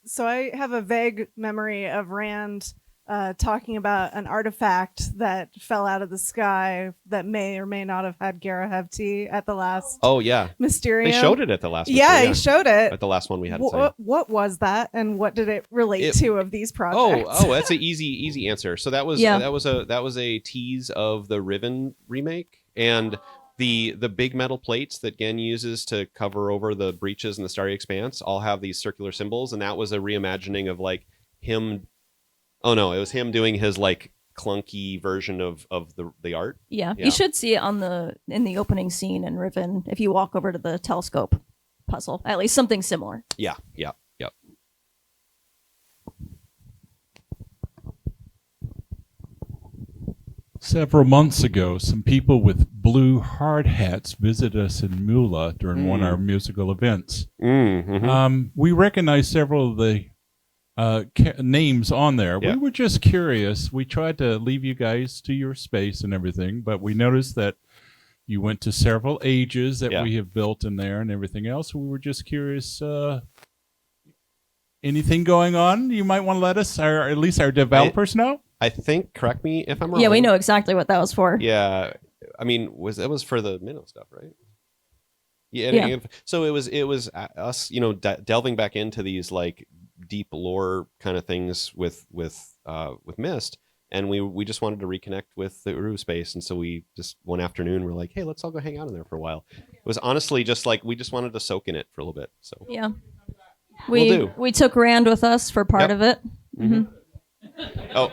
So I have a vague memory of Rand talking about an artifact that fell out of the sky that may or may not have had Gara have tea at the last. Oh yeah, Mysterium. They showed it at the last. Yeah, Mysterium. he showed it at the last one we had. What was that, and what did it relate to of these projects? Oh, that's an easy answer. So that was a tease of the Riven remake and the big metal plates that Gen uses to cover over the breaches in the Starry Expanse all have these circular symbols, and that was a reimagining of like him. Oh no, it was him doing his like clunky version of the art. Yeah, you should see it in the opening scene in Riven if you walk over to the telescope puzzle. At least something similar. Yeah. Several months ago, some people with blue hard hats visited us in Mula during one of our musical events. We recognized several of the names on there. Yeah. We were just curious. We tried to leave you guys to your space and everything, but we noticed that you went to several ages that we have built in there and everything else. We were just curious. Anything going on you might want to let us, or at least our developers, know? I think, correct me if I'm wrong. Yeah, we know exactly what that was for. Yeah, I mean, that was for the Minnow stuff, right? Yeah. So it was us, delving back into these like deep lore kind of things with Myst, and we just wanted to reconnect with the Uru space, and so we just one afternoon we're like, hey, let's all go hang out in there for a while. It was honestly just like we just wanted to soak in it for a little bit. So yeah, we took Rand with us for part of it. Oh.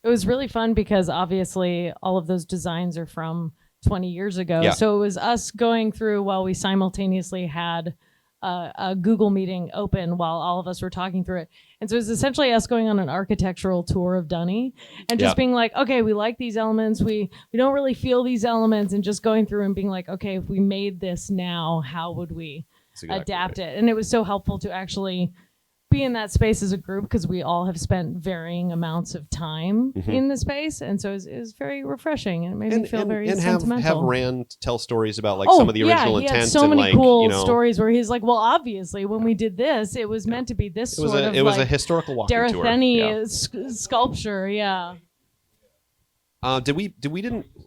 It was really fun because obviously all of those designs are from 20 years ago. Yeah. So it was us going through while we simultaneously had a Google meeting open while all of us were talking through it. And so it was essentially us going on an architectural tour of Dunny and just being like, okay, we like these elements. We don't really feel these elements, and just going through and being like, okay, if we made this now, how would we adapt it? And it was so helpful to actually be in that space as a group because we all have spent varying amounts of time in the space, and so it was very refreshing, and it made me feel very sentimental. Have Rand tell stories about like some of the original he intents had so and many like cool stories where he's like, well, obviously when we did this, it was meant to be this it was sort of it was like a historical walking tour. Daratheni sculpture,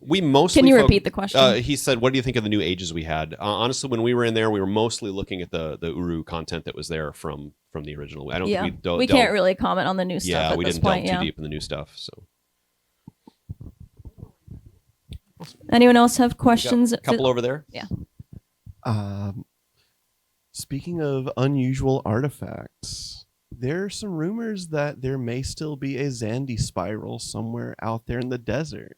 We mostly Can you repeat the question? He said, what do you think of the new ages we had? Honestly, when we were in there, we were mostly looking at the Uru content that was there from the original. I don't think we can't really comment on the new stuff at we this didn't point. delve too deep in the new stuff. So, anyone else have questions? A couple over there. Yeah. Speaking of unusual artifacts, there are some rumors that there may still be a Zandy spiral somewhere out there in the desert.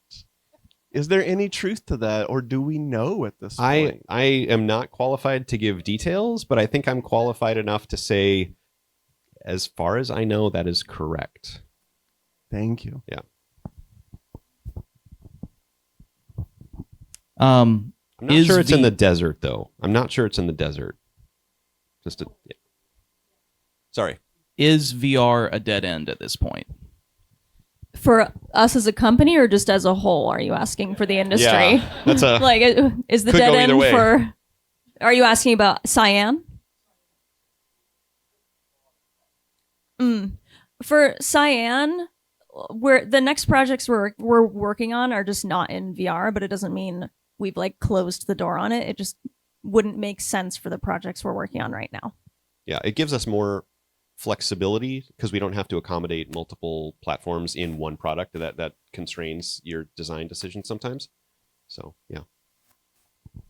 Is there any truth to that, or do we know at this point? I am not qualified to give details, but I think I'm qualified enough to say, as far as I know, that is correct. Thank you. Yeah. I'm not sure it's in the desert, though. I'm not sure it's in the desert. Sorry. Is VR a dead end at this point? For us as a company, or just as a whole? Are you asking for the industry? Yeah, that's a like, is the dead end for? Are you asking about Cyan? For Cyan, the next projects we're working on are just not in VR, but it doesn't mean we've like closed the door on it. It just wouldn't make sense for the projects we're working on right now. Yeah, it gives us more flexibility because we don't have to accommodate multiple platforms in one product. That constrains your design decisions sometimes. So yeah,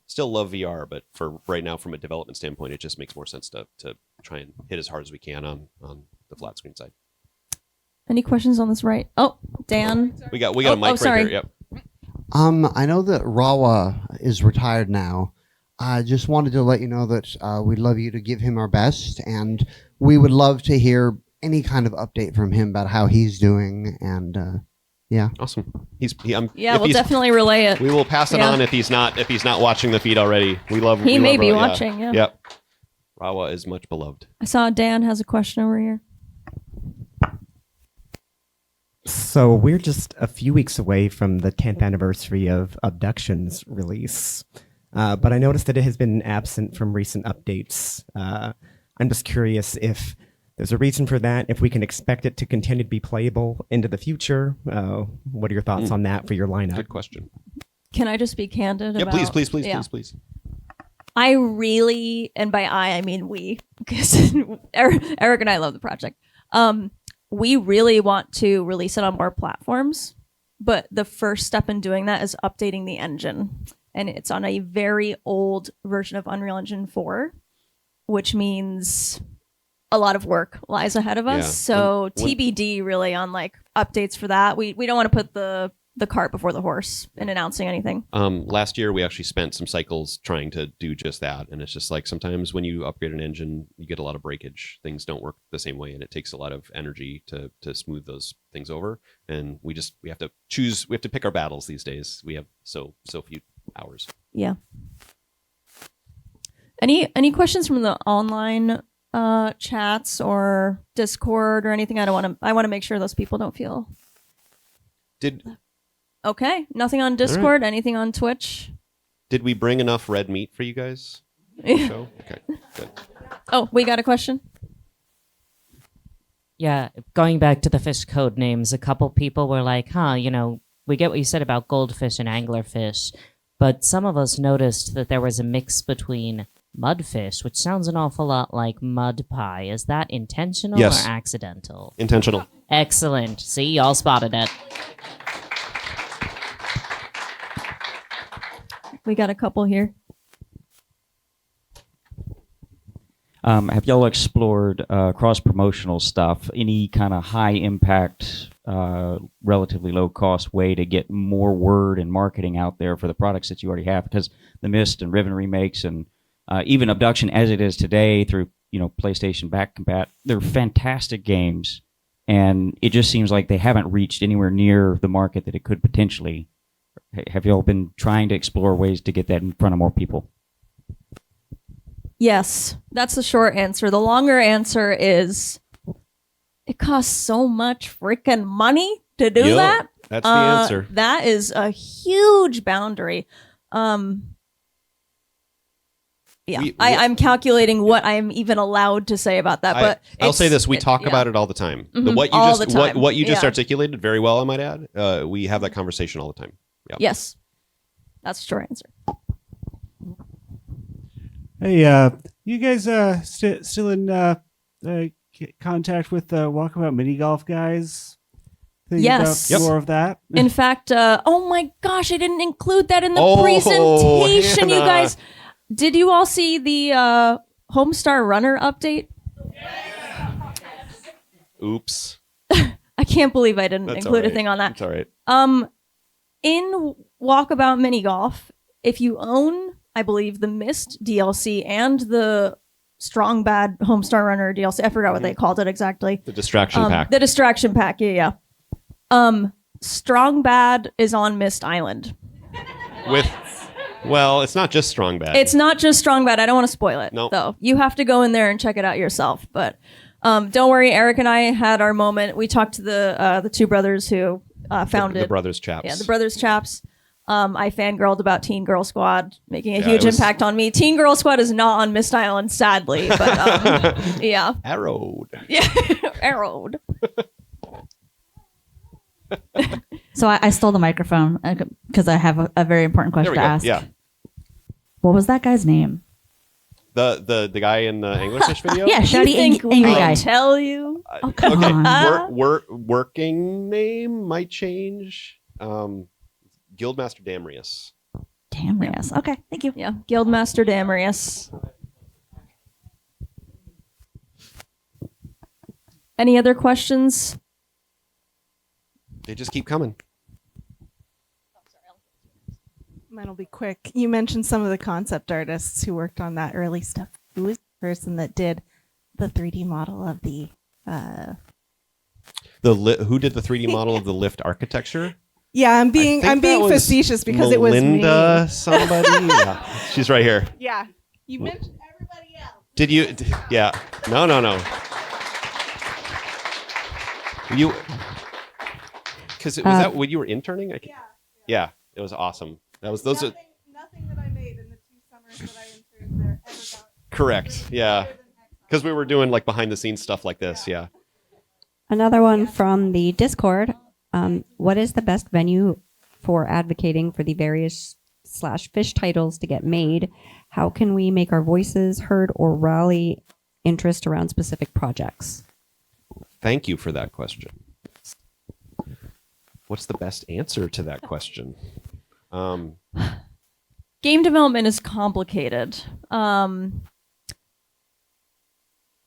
still love VR, but for right now, from a development standpoint, it just makes more sense to try and hit as hard as we can on the flat screen side. Any questions on this? Right? Oh, Dan. We got a mic right here. Yep. I know that Rawa is retired now. I just wanted to let you know that we'd love you to give him our best, and we would love to hear any kind of update from him about how he's doing. And yeah, awesome. We'll definitely relay it. We will pass it on if he's not watching the feed already. We love. He may be Rawa, watching. Yeah. Yep. Rawa is much beloved. I saw Dan has a question over here. So we're just a few weeks away from the 10th anniversary of Abduction's release. But I noticed that it has been absent from recent updates. I'm just curious if there's a reason for that, if we can expect it to continue to be playable into the future. What are your thoughts on that for your lineup? Good question. Can I just be candid? Yeah, about, please. I really, and by I mean we, because Eric and I love the project. We really want to release it on more platforms, but the first step in doing that is updating the engine. And it's on a very old version of Unreal Engine 4, which means a lot of work lies ahead of us. Yeah. So TBD really on like updates for that. We don't want to put the cart before the horse in announcing anything. Last year we actually spent some cycles trying to do just that, and it's just like sometimes when you upgrade an engine, you get a lot of breakage. Things don't work the same way, and it takes a lot of energy to smooth those things over. And we have to choose. We have to pick our battles these days. We have so few hours. Yeah. Any questions from the online chats or Discord or anything? I want to make sure those people don't feel. Okay, nothing on Discord. Anything on Twitch? Did we bring enough red meat for you guys? Show? Okay, good. Oh, we got a question. Yeah, going back to the fish code names, a couple people were like, we get what you said about goldfish and anglerfish, but some of us noticed that there was a mix between mudfish, which sounds an awful lot like mud pie. Is that intentional Yes. or accidental? Intentional. Excellent. See, y'all spotted it. We got a couple here. Have y'all explored cross-promotional stuff? Any kind of high-impact, relatively low-cost way to get more word and marketing out there for the products that you already have? Because the Myst and Riven remakes and even Abduction as it is today through PlayStation Back Combat, they're fantastic games, and it just seems like they haven't reached anywhere near the market that it could potentially. Have y'all been trying to explore ways to get that in front of more people? Yes, that's the short answer. The longer answer is it costs so much freaking money to do that. That's the answer. That is a huge boundary. I'm calculating what I'm even allowed to say about that. But I'll say this: we talk about it all the time. Mhm, What you just Yeah. articulated very well, I might add. We have that conversation all the time. Yep. Yes, that's the short answer. Hey, you guys still in contact with the Walkabout Mini Golf guys? Thinking Yes. about more of that. In fact, oh my gosh, I didn't include that in the Oh, presentation, you Hannah. guys. Did you all see the Homestar Runner update? Oops. I can't believe I didn't That's include all a thing on that. It's all right. In Walkabout Mini Golf, if you own, I believe, the Myst DLC and the Strong Bad Homestar Runner DLC, I forgot what they called it exactly. The distraction pack. The distraction pack, yeah. Strong Bad is on Myst Island. Well, it's not just Strong Bad. It's not just Strong Bad. I don't want to spoil it, Nope. though. You have to go in there and check it out yourself. But don't worry, Eric and I had our moment. We talked to the two brothers who founded the Brothers Chaps. Yeah, the Brothers Chaps. I fangirled about Teen Girl Squad, making a Yeah, huge it was- impact on me. Teen Girl Squad is not on Myst Island, sadly, but yeah. Arrowed. Yeah, arrowed. So I stole the microphone because I have a very important question There we to go. ask. Yeah. What was that guy's name? The guy in the Anglerfish video? Yeah, shouty angry guy. Tell you. Oh, come Okay. on. Working name might change. Guildmaster Damrius. Damrius. Okay, thank you. Yeah, Guildmaster Damrius. Any other questions? They just keep coming. Mine will be quick. You mentioned some of the concept artists who worked on that early stuff. Who was the person that did the 3D model of the? Who did the 3D model of the lift architecture? Yeah, I'm being that was facetious because it was Melinda me. somebody. Yeah, she's right here. Yeah, you mentioned everybody else. Did you? Yeah. No. You. Because was that when you were interning? Yeah, it was awesome. That was those. Nothing that I made in the 2 summers that I interned there ever got. Correct. Yeah. Because we were doing like behind the scenes stuff like this. Yeah. Another one from the Discord. What is the best venue for advocating for the various /fish titles to get made? How can we make our voices heard or rally interest around specific projects? Thank you for that question. What's the best answer to that question? Game development is complicated.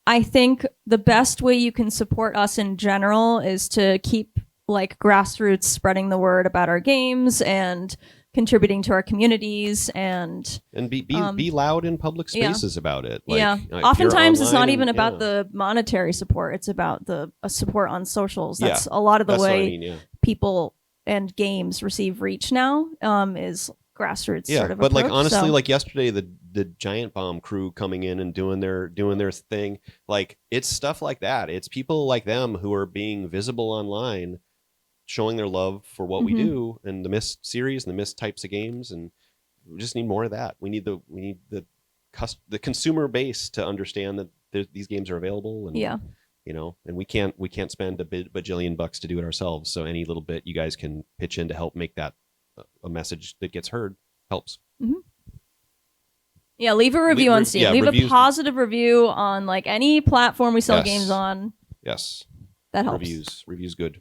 I think the best way you can support us in general is to keep like grassroots spreading the word about our games and contributing to our communities and be loud in public spaces about it. Like, yeah. if you're Oftentimes it's not online even and- about yeah. the monetary support. It's about the support on socials. That's Yeah, a lot of the that's what I way mean, yeah. people and games receive reach now, is grassroots Yeah, sort of but like approach. honestly, So- like yesterday, the Giant Bomb crew coming in and doing their thing. Like it's stuff like that. It's people like them who are being visible online, showing their love for what we Mhm. do and the Myst series and the Myst types of games, and we just need more of that. We need the consumer base to understand that these games are available, and Yeah. you know, and we can't spend a bajillion bucks to do it ourselves. So any little bit you guys can pitch in to help make that a message that gets heard helps. Yeah, leave a review on Steam. Leave reviews. a positive review on like any platform we sell Yes. games on. Yes, That helps. Reviews good.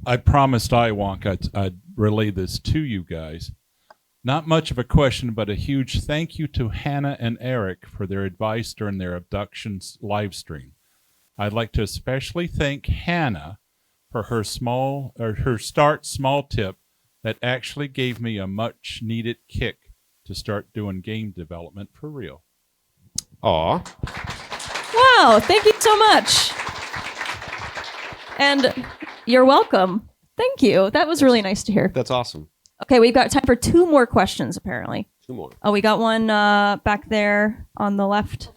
I promised Iwonk I'd relay this to you guys. Not much of a question, but a huge thank you to Hannah and Eric for their advice during their abductions live stream. I'd like to especially thank Hannah for her start small tip that actually gave me a much needed kick to start doing game development for real. Aw. Wow, thank you so much. And you're welcome. Thank you. That was really nice to hear. That's awesome. Okay, we've got time for 2 more questions, apparently. 2 more. Oh, we got one back there on the left.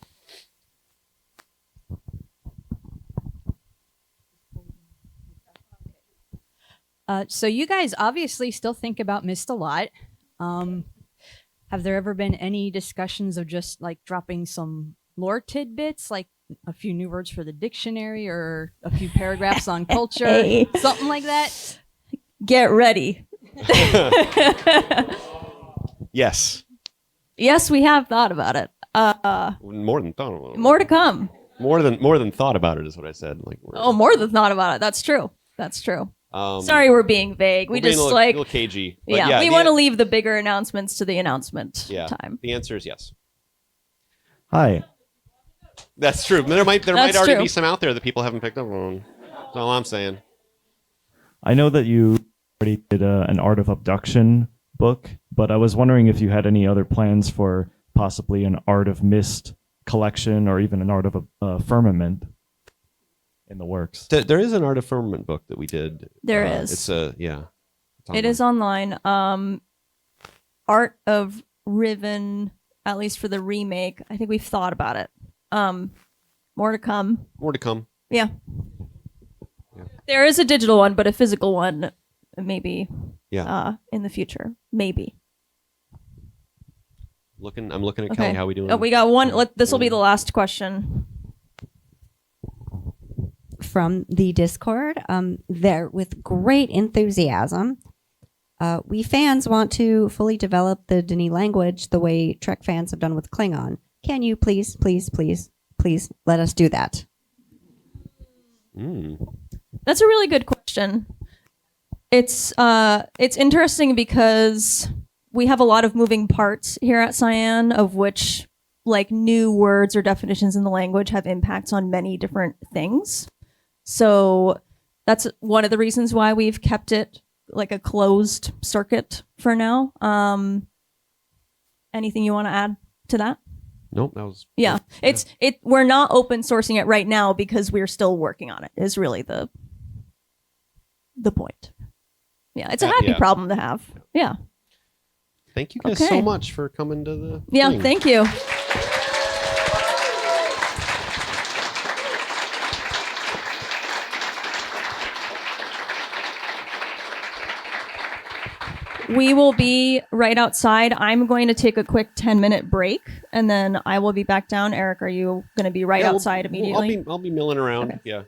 So you guys obviously still think about Myst a lot. Have there ever been any discussions of just like dropping some lore tidbits, like a few new words for the dictionary or a few paragraphs on culture, Hey. something like that? Get ready. Yes. Yes, we have thought about it. More than thought about it. More to come. More than thought about it is what I said. Like, Oh, more than thought about it. That's true. That's true. um, Sorry, we're being vague. We we're being just a little, like little cagey. But yeah, we the want to an- leave the bigger announcements to the announcement Yeah. time. The answer is yes. Hi. That's true. There might That's already true. be some out there that people haven't picked up on. That's all I'm saying. I know that you already did an Art of Abduction book, but I was wondering if you had any other plans for possibly an Art of Myst collection or even an Art of Firmament in the works. There is an Art of Firmament book that we did. There is. It's a yeah. It is online. Art of Riven, at least for the remake. I think we've thought about it. More to come. More to come. Yeah. There is a digital one, but a physical one, maybe. Yeah. In the future, maybe. I'm looking at Kelly. How we doing? We got one. This will be the last question. From the Discord, there with great enthusiasm. We fans want to fully develop the Dini language the way Trek fans have done with Klingon. Can you please let us do that? That's a really good question. It's interesting because we have a lot of moving parts here at Cyan, of which like new words or definitions in the language have impacts on many different things. So that's one of the reasons why we've kept it like a closed circuit for now. Anything you want to add to that? Nope, that was yeah. We're not open sourcing it right now because we're still working on it. Is really the point. Yeah, it's a happy problem to have. Yeah. Thank you guys so much for coming to the thing. Thank you. We will be right outside. I'm going to take a quick 10-minute break, and then I will be back down. Eric, are you going to be outside immediately? I'll be milling around. Okay. Yeah.